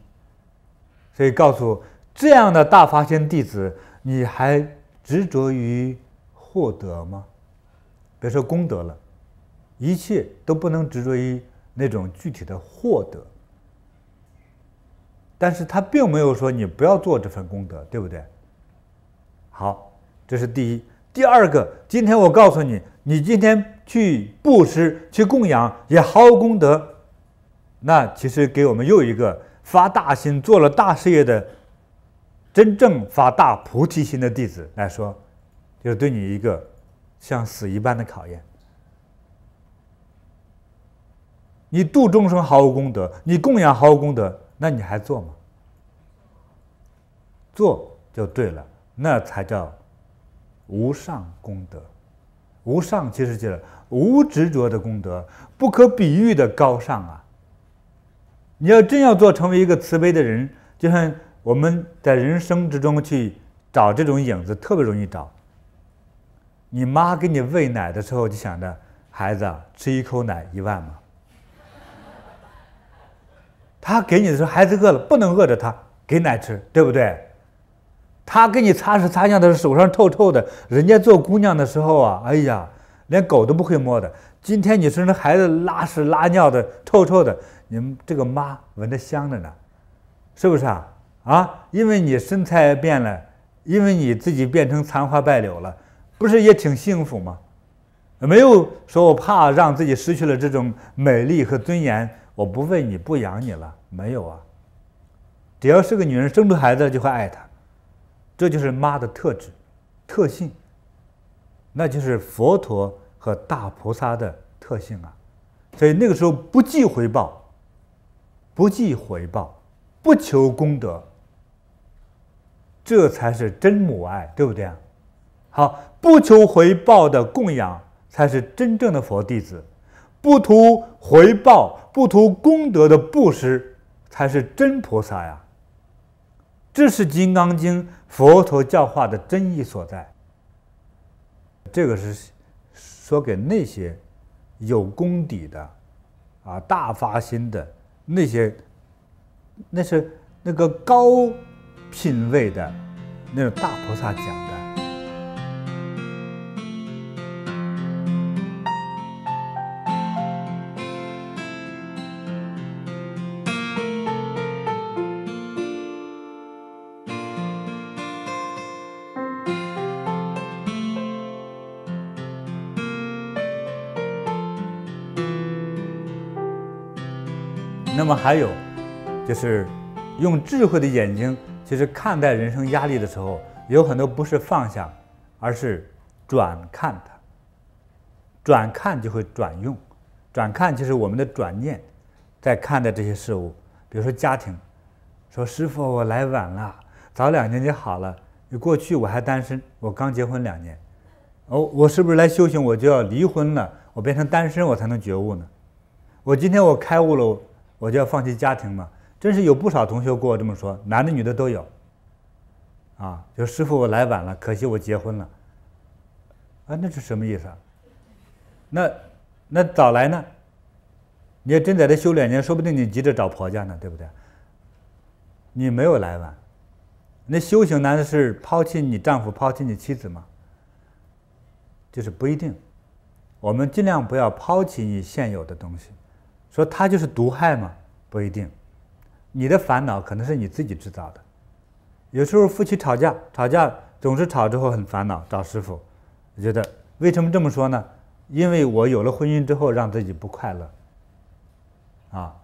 所以告诉这样的大发心弟子，你还执着于获得吗？别说功德了，一切都不能执着于那种具体的获得。但是他并没有说你不要做这份功德，对不对？好，这是第一。第二个，今天我告诉你，你今天去布施、去供养也毫无功德，那其实给我们又一个发大心、做了大事业的真正发大菩提心的弟子来说，就是对你一个像死一般的考验。你度众生毫无功德，你供养毫无功德，那你还做吗？做就对了，那才叫无上功德。无上其实就是无执着的功德，不可比喻的高尚啊！你要真要做成为一个慈悲的人，就像我们在人生之中去找这种影子，特别容易找。你妈给你喂奶的时候，就想着孩子吃一口奶1万嘛。他给你的时候，孩子饿了，不能饿着他，给奶吃，对不对？他给你擦拭擦下的手上臭臭的，人家做姑娘的时候哎呀，连狗都不会摸的。今天你生的孩子拉屎拉尿的臭臭的，你们这个妈闻着香着呢，是不是因为你身材变了，因为你自己变成残花败柳了，不是也挺幸福吗？没有说我怕让自己失去了这种美丽和尊严，我不喂你不养你了，没有只要是个女人生出孩子就会爱她，这就是妈的特质特性，那就是佛陀和大菩萨的特性所以那个时候不计回报，不求功德，这才是真母爱，对不对好，不求回报的供养才是真正的佛弟子，不图回报、不图功德的布施才是真菩萨呀！这是《金刚经》佛陀教化的真意所在。这个是说给那些有功底的大发心的那些，那是那个高品位的那种大菩萨讲的。那么还有就是用智慧的眼睛其实看待人生压力的时候，有很多不是放下，而是转看它。转看就会转用，转看就是我们的转念在看待这些事物。比如说家庭，说师父我来晚了，早2年就好了，过去我还单身，我刚结婚2年，我是不是来修行我就要离婚了，我变成单身我才能觉悟呢？我今天我开悟了，我就要放弃家庭嘛？真是有不少同学跟我这么说，男的女的都有啊，就师傅我来晚了，可惜我结婚了。啊，那是什么意思啊？那早来呢？你也真在这修2年，说不定你急着找婆家呢，对不对？你没有来晚。那修行难道是抛弃你丈夫、抛弃你妻子吗？就是不一定。我们尽量不要抛弃你现有的东西。说他就是毒害吗？不一定。你的烦恼可能是你自己制造的。有时候夫妻吵架总是吵之后很烦恼，找师傅。我觉得为什么这么说呢？因为我有了婚姻之后让自己不快乐。啊，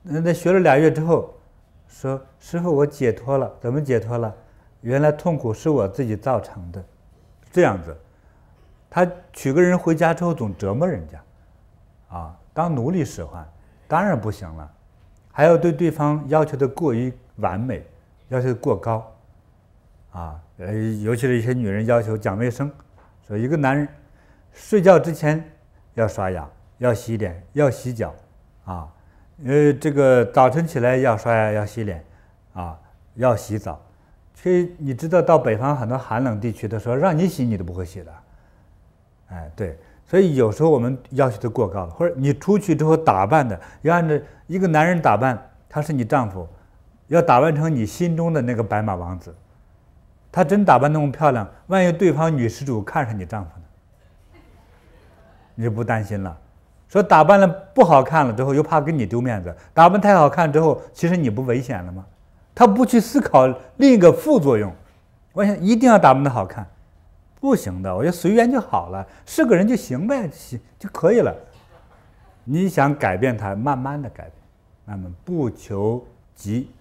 那学了2月之后，说师傅我解脱了，怎么解脱了？原来痛苦是我自己造成的，这样子。他娶个人回家之后总折磨人家，啊，当奴隶使唤，当然不行了。还要对对方要求的过于完美，要求的过高，啊，尤其是一些女人要求讲卫生，说一个男人睡觉之前要刷牙，要洗脸，要洗脚，啊，这个早晨起来要刷牙，要洗脸，啊，要洗澡。你知道到北方很多寒冷地区的时候，让你洗你都不会洗的，哎，对，所以有时候我们要求的过高了，或者你出去之后打扮的要按照一个男人打扮，他是你丈夫，要打扮成你心中的那个白马王子。他真打扮那么漂亮，万一对方女施主看上你丈夫呢，你就不担心了。说打扮了不好看了之后，又怕给你丢面子；打扮太好看之后，其实你不危险了吗？他不去思考另一个副作用，我想一定要打扮的好看，不行的，我就随缘就好了，是个人就行呗，就可以了。你想改变他，慢慢的改变，慢慢不求急，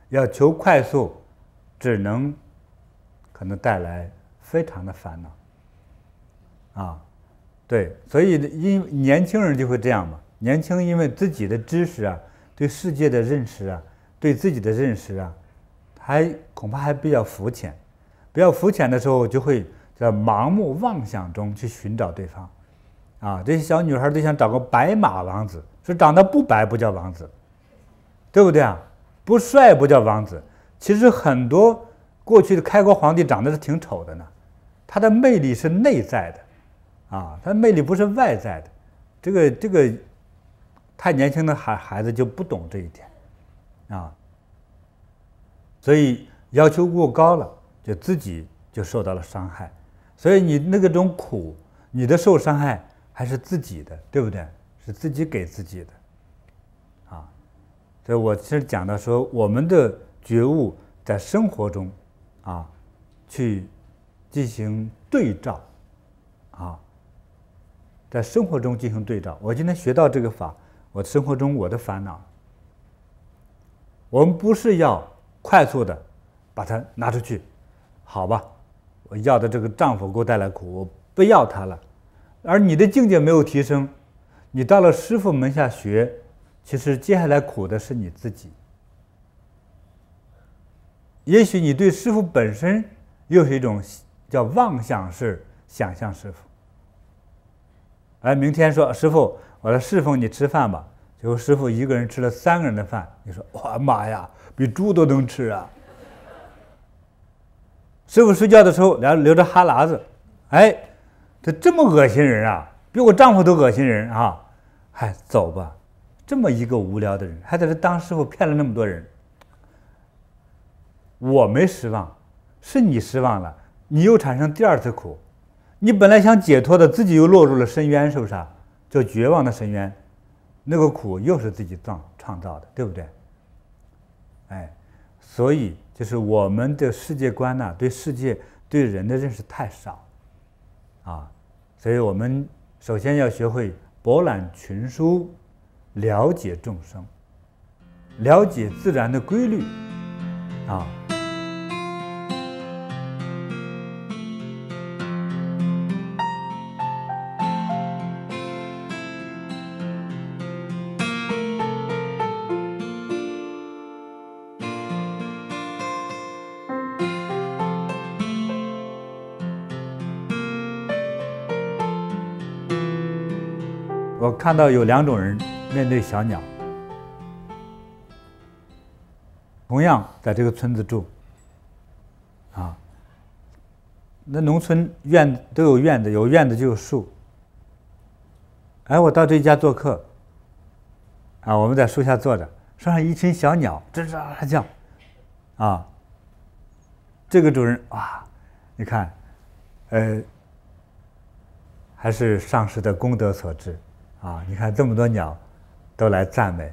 要求快速，只能可能带来非常的烦恼，啊。对，所以年轻人就会这样嘛。年轻因为自己的知识啊，对世界的认识啊，对自己的认识啊，恐怕还比较肤浅。比较肤浅的时候，就会在盲目妄想中去寻找对方。啊，这些小女孩都想找个白马王子，说长得不白不叫王子，对不对啊？不帅不叫王子。其实很多过去的开国皇帝长得是挺丑的呢，他的魅力是内在的。啊，他魅力不是外在的，这个太年轻的孩子就不懂这一点，啊，所以要求过高了，就自己就受到了伤害，所以你那种苦，你的受伤害还是自己的，对不对？是自己给自己的，啊，所以我是讲到说，我们的觉悟在生活中，啊，去进行对照，啊。在生活中进行对照。我今天学到这个法，我生活中我的烦恼，我们不是要快速的把它拿出去，好吧？我要的这个丈夫给我带来苦，我不要他了。而你的境界没有提升，你到了师父门下学，其实接下来苦的是你自己。也许你对师父本身又是一种叫妄想式想象师父。哎，明天说师父，我来侍奉你吃饭吧。结果师父一个人吃了3个人的饭，你说哇妈呀，比猪都能吃啊！师父睡觉的时候流着哈喇子，哎，他这么恶心人啊，比我丈夫都恶心人啊！嗨，走吧，这么一个无聊的人，还在这当师父骗了那么多人。我没失望，是你失望了，你又产生第2次苦。你本来想解脱的，自己又落入了深渊，是不是啊？叫绝望的深渊，那个苦又是自己创造的，对不对？哎，所以就是我们的世界观呢，对世界、对人的认识太少，啊，所以我们首先要学会博览群书，了解众生，了解自然的规律，啊。我看到有2种人面对小鸟，同样在这个村子住，啊，那农村都有院子，有院子就有树。哎，我到这一家做客，啊，我们在树下坐着，树上一群小鸟吱吱叫，啊，这个主人啊，你看，还是上师的功德所致，啊，你看这么多鸟，都来赞美，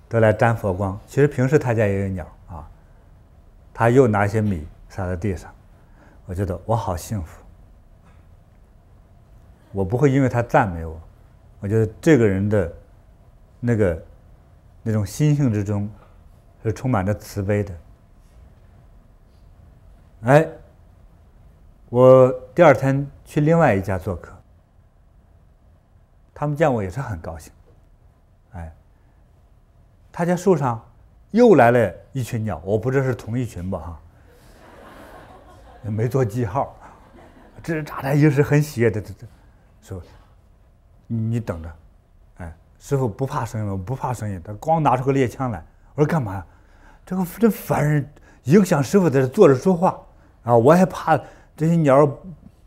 都来沾佛光。其实平时他家也有鸟啊，他又拿些米撒在地上，我觉得我好幸福。我不会因为他赞美我，我觉得这个人的那种心性之中是充满着慈悲的。哎，我第二天去另外一家做客，他们见我也是很高兴。哎，他家树上又来了一群鸟，我不知道是同一群吧哈，没做记号，吱喳喳也是很喜悦的说，你等着，哎，师傅不怕声音，我不怕声音，他光拿出个猎枪来，我说干嘛呀？这个真烦人，影响师傅在这坐着说话啊！我还怕这些鸟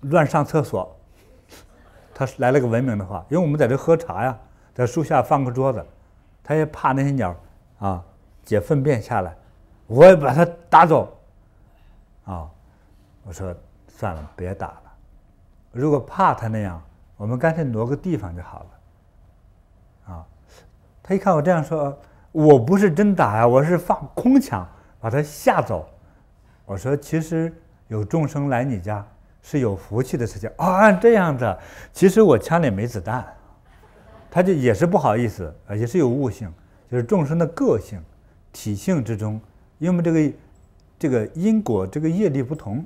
乱上厕所。他来了个文明的话，因为我们在这喝茶呀，在树下放个桌子，他也怕那些鸟啊解粪便下来，我也把它打走。啊，我说算了，别打了。如果怕他那样，我们干脆挪个地方就好了。啊，他一看我这样说，我不是真打呀，我是放空枪把他吓走。我说其实有众生来你家是有福气的事情啊，这样子。其实我枪里没子弹，他就也是不好意思，也是有悟性，就是众生的个性、体性之中，因为这个因果、这个业力不同，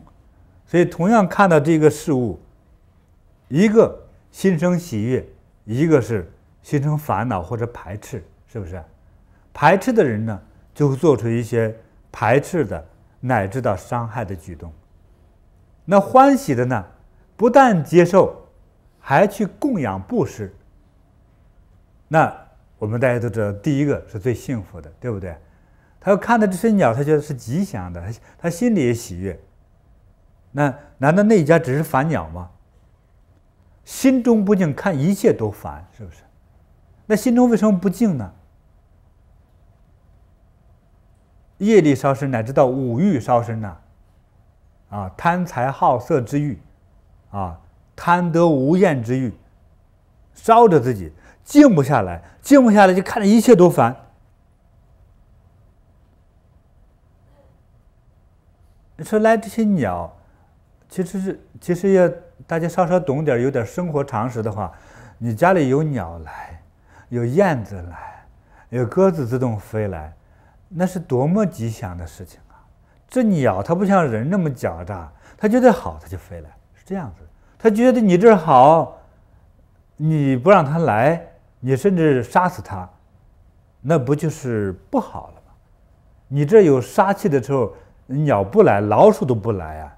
所以同样看到这个事物，一个心生喜悦，一个是心生烦恼或者排斥，是不是？排斥的人呢，就会做出一些排斥的乃至到伤害的举动。那欢喜的呢，不但接受，还去供养布施。那我们大家都知道，第一个是最幸福的，对不对？他要看到这些鸟，他觉得是吉祥的，他心里也喜悦。那难道那一家只是烦鸟吗？心中不净，看一切都烦，是不是？那心中为什么不净呢？业力烧身，乃至到五欲烧身呐，啊，贪财好色之欲，啊，贪得无厌之欲，烧着自己，静不下来，静不下来就看着一切都烦。你说来这些鸟，其实要大家稍稍懂点，有点生活常识的话，你家里有鸟来，有燕子来，有鸽子自动飞来，那是多么吉祥的事情啊！这鸟它不像人那么狡诈，它觉得好它就飞来，是这样子。它觉得你这儿好，你不让它来，你甚至杀死它，那不就是不好了吗？你这有杀气的时候，鸟不来，老鼠都不来啊。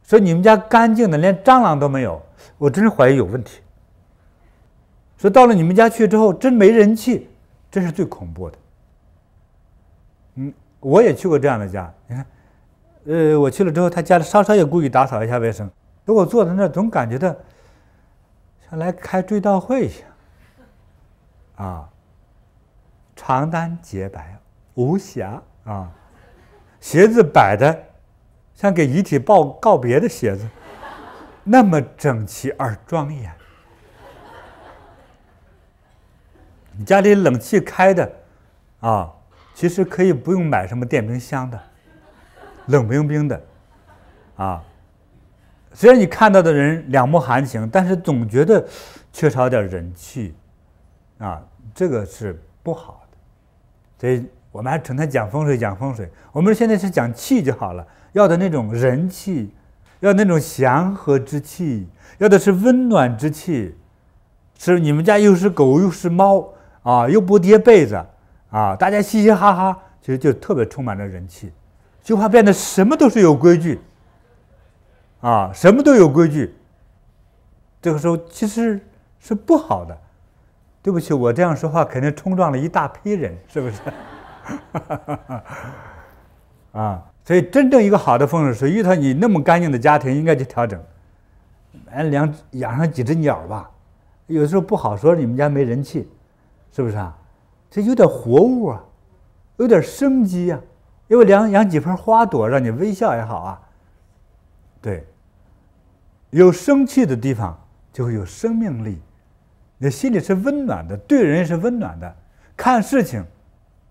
说你们家干净的，连蟑螂都没有，我真是怀疑有问题。说到了你们家去之后，真没人气，这是最恐怖的。我也去过这样的家，你看，我去了之后，他家里稍稍也故意打扫一下卫生，等我坐在那儿，总感觉到像来开追悼会一样，啊，床单洁白无瑕啊，鞋子摆的像给遗体告别的鞋子，那么整齐而庄严。你家里冷气开的啊，其实可以不用买什么电冰箱的，冷冰冰的啊。虽然你看到的人两目含情，但是总觉得缺少点人气啊，这个是不好的。所以我们还成天讲风水，讲风水，我们现在是讲气就好了。要的那种人气，要那种祥和之气，要的是温暖之气。是你们家又是狗又是猫啊，又不叠被子啊，大家嘻嘻哈哈，其实就特别充满着人气，就怕变得什么都是有规矩啊，什么都有规矩。这个时候其实是不好的。对不起，我这样说话肯定冲撞了一大批人，是不是？啊。所以真正一个好的风水师，遇到你那么干净的家庭，应该去调整。养上几只鸟吧，有的时候不好说你们家没人气，是不是啊？这有点活物啊，有点生机啊。要不养几盆花朵，让你微笑也好啊。对，有生气的地方就会有生命力，你的心里是温暖的，对人是温暖的。看事情，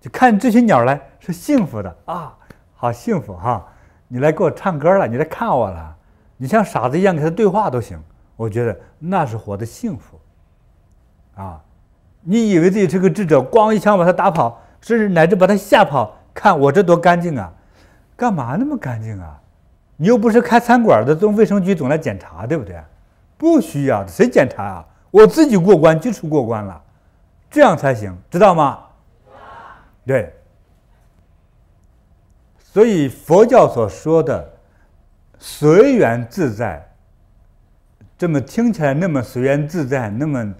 就看这些鸟来是幸福的啊，好幸福哈！你来给我唱歌了，你来看我了，你像傻子一样跟他对话都行。我觉得那是活的幸福啊！你以为自己是个智者，咣一枪把他打跑，甚至乃至把他吓跑，看我这多干净啊！干嘛那么干净啊？你又不是开餐馆的，从卫生局总来检查，对不对？不需要的，谁检查啊？我自己过关就是过关了，这样才行，知道吗？对。所以佛教所说的随缘自在，这么听起来那么随缘自在，那么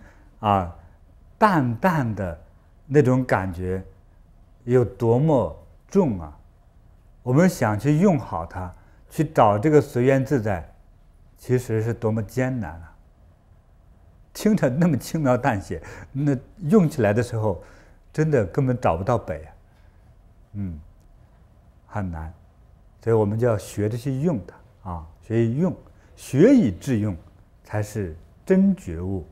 淡淡的那种感觉有多么重啊！我们想去用好它，去找这个随缘自在，其实是多么艰难啊！听着那么轻描淡写，那用起来的时候，真的根本找不到北啊，很难。所以我们就要学着去用它啊，学以致用，才是真觉悟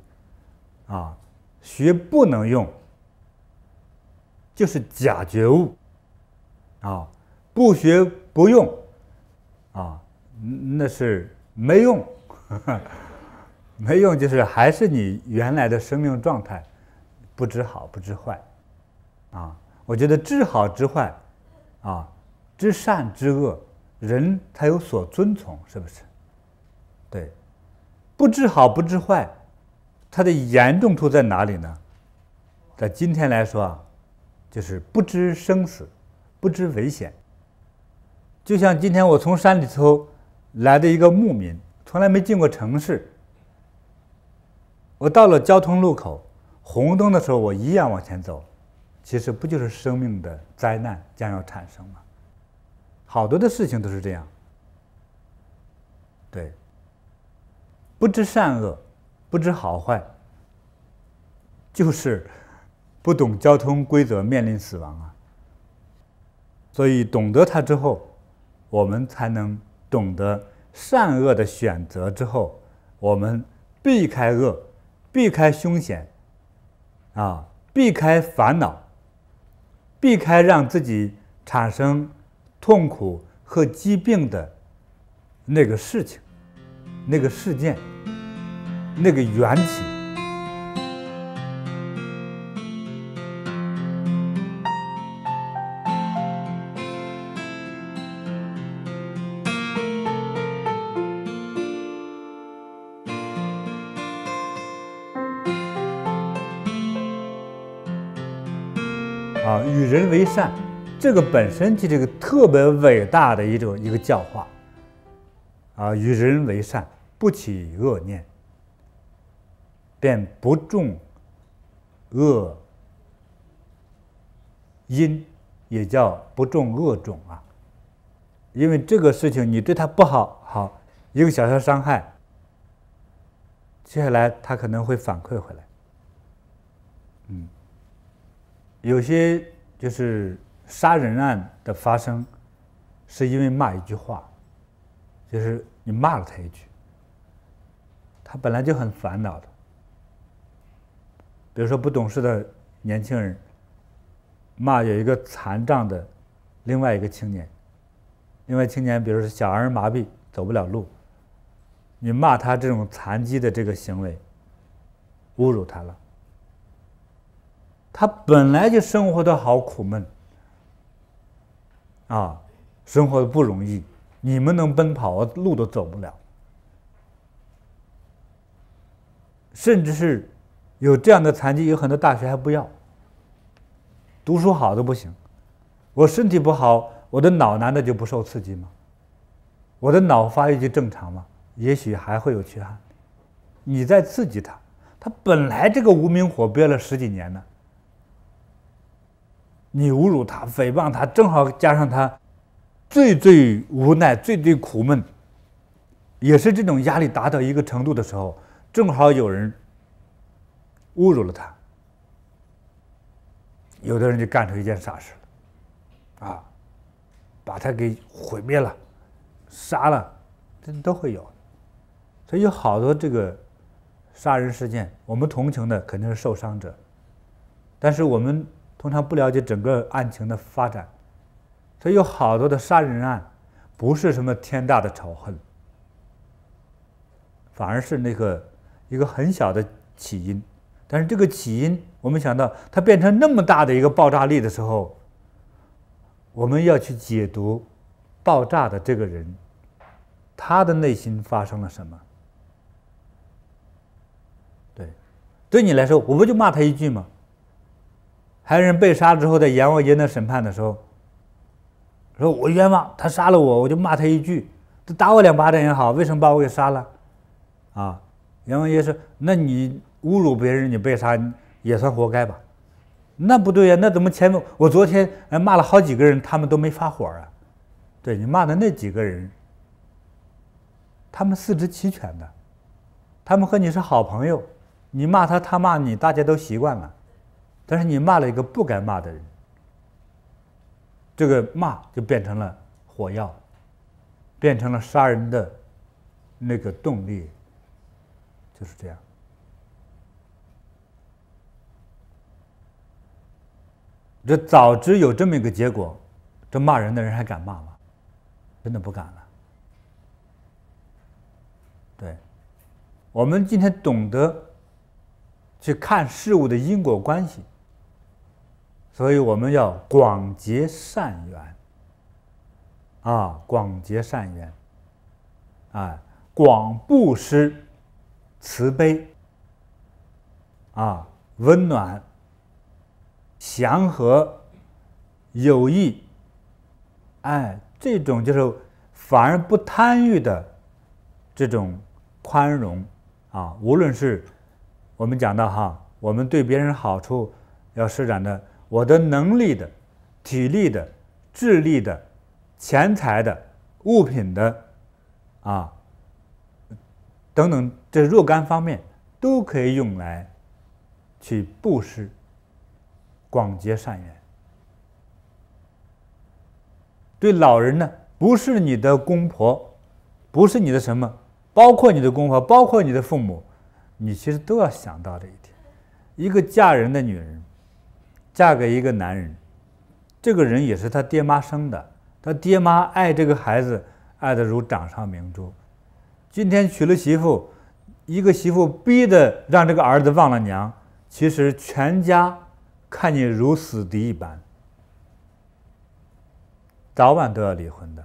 啊！学不能用，就是假觉悟啊！不学不用啊，那是没用，没用就是还是你原来的生命状态，不知好不知坏啊！我觉得知好知坏啊，知善知恶，人才有所遵从，是不是？对，不知好不知坏，它的严重处在哪里呢？在今天来说啊，就是不知生死，不知危险。就像今天我从山里头来的一个牧民，从来没进过城市，我到了交通路口，红灯的时候我一样往前走，其实不就是生命的灾难将要产生吗？好多的事情都是这样。对，不知善恶，不知好坏，就是不懂交通规则，面临死亡啊。所以懂得它之后，我们才能懂得善恶的选择之后，我们避开恶，避开凶险啊，避开烦恼，避开让自己产生痛苦和疾病的那个事情、那个事件、那个缘起。与人为善，这个本身就是一个特别伟大的一个教化啊！与人为善，不起恶念，便不种恶因，也叫不种恶种啊。因为这个事情你对他不好，一个小伤害，接下来他可能会反馈回来。有些就是杀人案的发生，是因为骂一句话，就是你骂了他一句，他本来就很烦恼的。比如说不懂事的年轻人骂有一个残障的另外一个青年，比如说小儿麻痹走不了路，你骂他这种残疾的这个行为，侮辱他了。他本来就生活的好苦闷啊，生活的不容易，你们能奔跑，我路都走不了。甚至是有这样的残疾，有很多大学还不要，读书好都不行。我身体不好，我的脑难道就不受刺激吗？我的脑发育就正常吗？也许还会有缺憾。你在刺激他，他本来这个无名火憋了10几年呢。你侮辱他、诽谤他，正好加上他最无奈、最苦闷，也是这种压力达到一个程度的时候，正好有人侮辱了他，有的人就干出一件傻事了，啊，把他给毁灭了、杀了，这都会有。所以有好多这个杀人事件，我们同情的肯定是受伤者，但是我们通常不了解整个案情的发展，所以有好多的杀人案不是什么天大的仇恨，反而是一个很小的起因。但是这个起因，我们想到它变成那么大的一个爆炸力的时候，我们要去解读爆炸的这个人，他的内心发生了什么。对你来说，我不就骂他一句吗？还有人被杀之后，在阎王爷那审判的时候，说我冤枉，他杀了我，我就骂他一句，他打我2巴掌也好，为什么把我给杀了？啊，阎王爷说，那你侮辱别人，你被杀也算活该吧？那不对呀，那怎么我昨天骂了好几个人，他们都没发火啊？对，你骂的那几个人，他们四肢齐全的，他们和你是好朋友。你骂他，他骂你，大家都习惯了。但是你骂了一个不该骂的人，这个骂就变成了火药，变成了杀人的那个动力，就是这样。这早知有这么一个结果，这骂人的人还敢骂吗？真的不敢了。对，我们今天懂得去看事物的因果关系，所以我们要广结善缘，广结善缘，广布施、慈悲，温暖、祥和、友谊，这种就是反而不贪欲的这种宽容无论是我们讲到我们对别人好处要施展的，我的能力的、体力的、智力的、钱财的、物品的等等这若干方面都可以用来去布施，广结善缘。对老人呢，不是你的公婆，不是你的什么，包括你的公婆，包括你的父母，你其实都要想到这一点。一个嫁人的女人嫁给一个男人，这个人也是他爹妈生的，他爹妈爱这个孩子爱得如掌上明珠。今天娶了媳妇，一个媳妇逼得让这个儿子忘了娘，其实全家看你如死敌一般，早晚都要离婚的。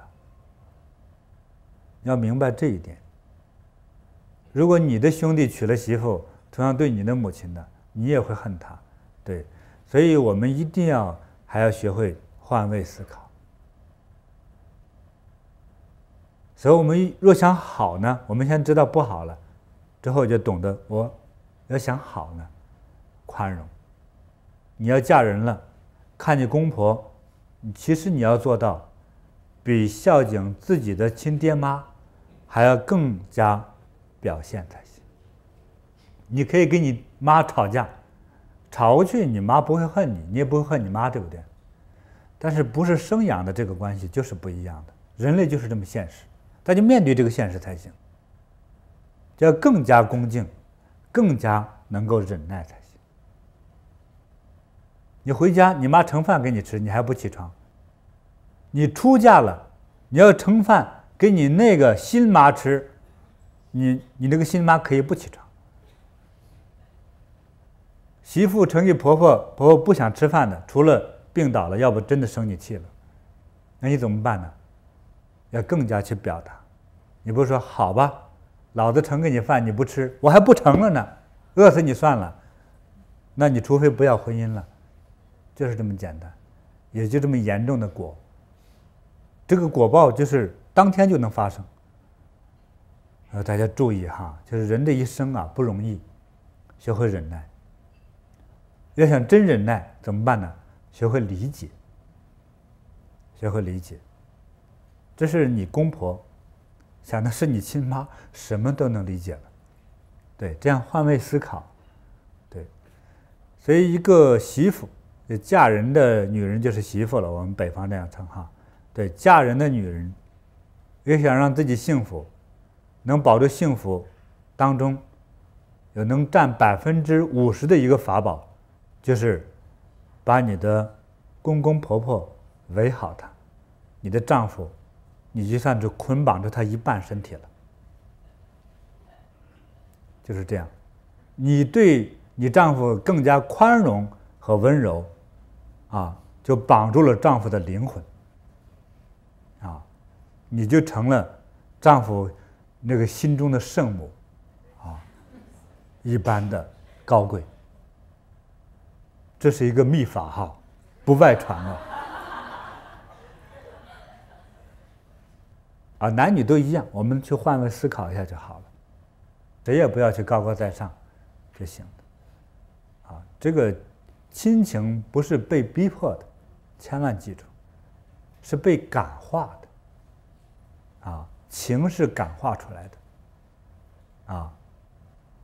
要明白这一点。如果你的兄弟娶了媳妇，同样对你的母亲的，你也会恨他。对，所以我们一定还要学会换位思考。所以我们若想好呢，我们先知道不好了，之后就懂得我要想好呢，宽容。你要嫁人了，看你公婆，其实你要做到比孝敬自己的亲爹妈还要更加表现才行。你可以跟你妈吵架，吵过去你妈不会恨你，你也不会恨你妈，对不对？但是不是生养的这个关系就是不一样的，人类就是这么现实，大家面对这个现实才行，就要更加恭敬，更加能够忍耐才行。你回家，你妈盛饭给你吃，你还不起床；你出嫁了，你要盛饭给你那个新妈吃，你那个新妈可以不起床。媳妇盛给婆婆，婆婆不想吃饭的，除了病倒了，要不真的生你气了，那你怎么办呢？要更加去表达。你不是说好吧，老子盛给你饭你不吃，我还不盛了呢，饿死你算了。那你除非不要婚姻了，就是这么简单，也就这么严重的果。这个果报就是当天就能发生。大家注意就是人这一生不容易，学会忍耐。要想真忍耐怎么办呢？学会理解，学会理解。这是你公婆，想的是你亲妈，什么都能理解了。对，这样换位思考，对，所以一个媳妇，嫁人的女人就是媳妇了，我们北方这样称哈。对，嫁人的女人，也想让自己幸福，能保住幸福当中，有能占50%的一个法宝，就是把你的公公婆婆围好他，你的丈夫，你就算是捆绑着他一半身体了。就是这样，你对你丈夫更加宽容和温柔，就绑住了丈夫的灵魂，你就成了丈夫那个心中的圣母，一般的高贵。这是一个秘法哈，不外传了。男女都一样，我们去换位思考一下就好了。谁也不要去高高在上就行了。这个亲情不是被逼迫的，千万记住，是被感化的。情是感化出来的。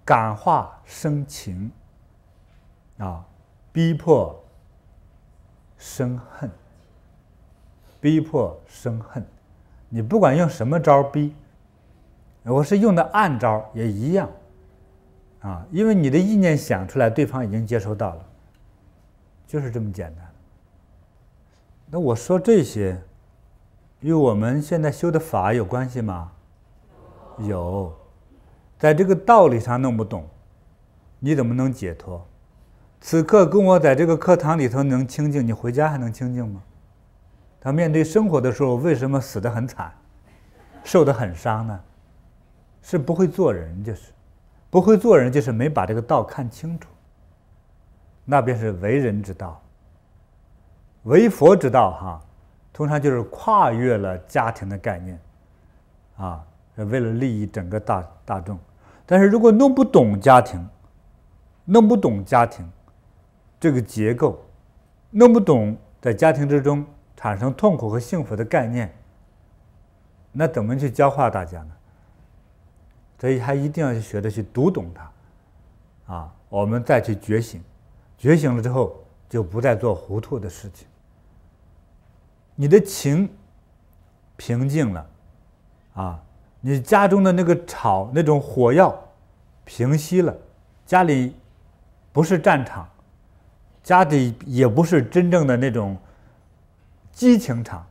感化生情，逼迫生恨，逼迫生恨。你不管用什么招逼，我是用的暗招也一样，因为你的意念想出来，对方已经接收到了，就是这么简单。那我说这些，与我们现在修的法有关系吗？有，在这个道理上弄不懂，你怎么能解脱？此刻跟我在这个课堂里头能清净，你回家还能清净吗？他面对生活的时候，为什么死得很惨，受得很伤呢？是不会做人，就是不会做人，就是没把这个道看清楚。那便是为人之道，为佛之道通常就是跨越了家庭的概念，为了利益整个大众。但是如果弄不懂家庭这个结构，弄不懂在家庭之中产生痛苦和幸福的概念，那怎么去教化大家呢？所以还一定要去学着去读懂它，我们再去觉醒，觉醒了之后就不再做糊涂的事情。你的情平静了，你家中的那个吵那种火药平息了，家里不是战场，家里也不是真正的那种激情场，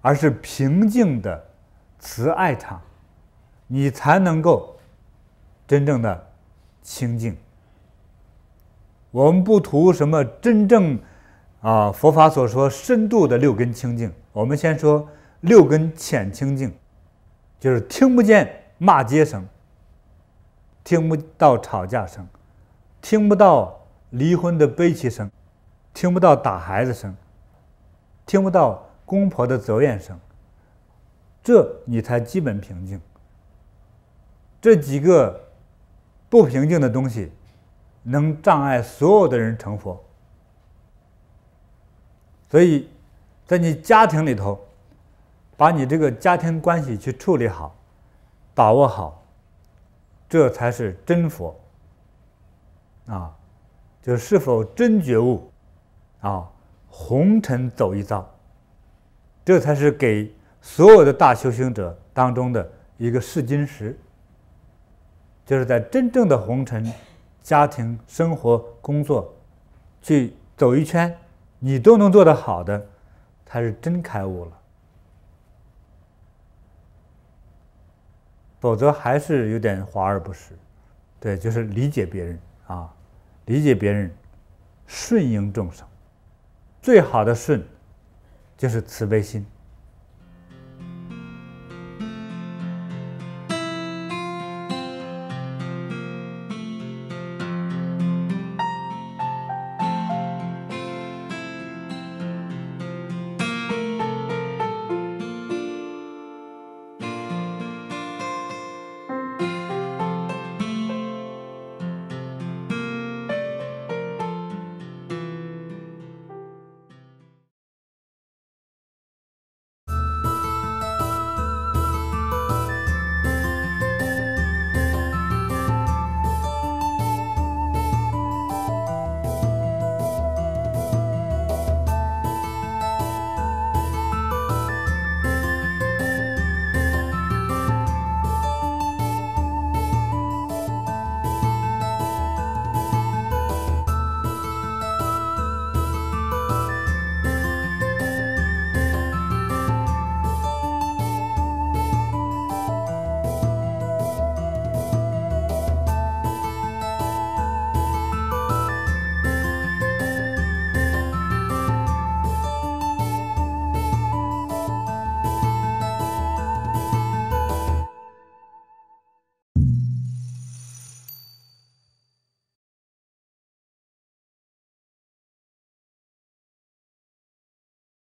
而是平静的慈爱场，你才能够真正的清净。我们不图什么真正佛法所说深度的六根清净，我们先说六根浅清净，就是听不见骂街声，听不到吵架声，听不到离婚的悲泣声，听不到打孩子声，听不到公婆的责怨声，这你才基本平静。这几个不平静的东西能障碍所有的人成佛。所以在你家庭里头，把你这个家庭关系去处理好，把握好，这才是真佛就是否真觉悟红尘走一遭，这才是给所有的大修行者当中的一个试金石。就是在真正的红尘家庭生活工作去走一圈，你都能做得好的，才是真开悟了。否则还是有点华而不实。对，就是理解别人理解别人，顺应众生。最好的顺就是慈悲心。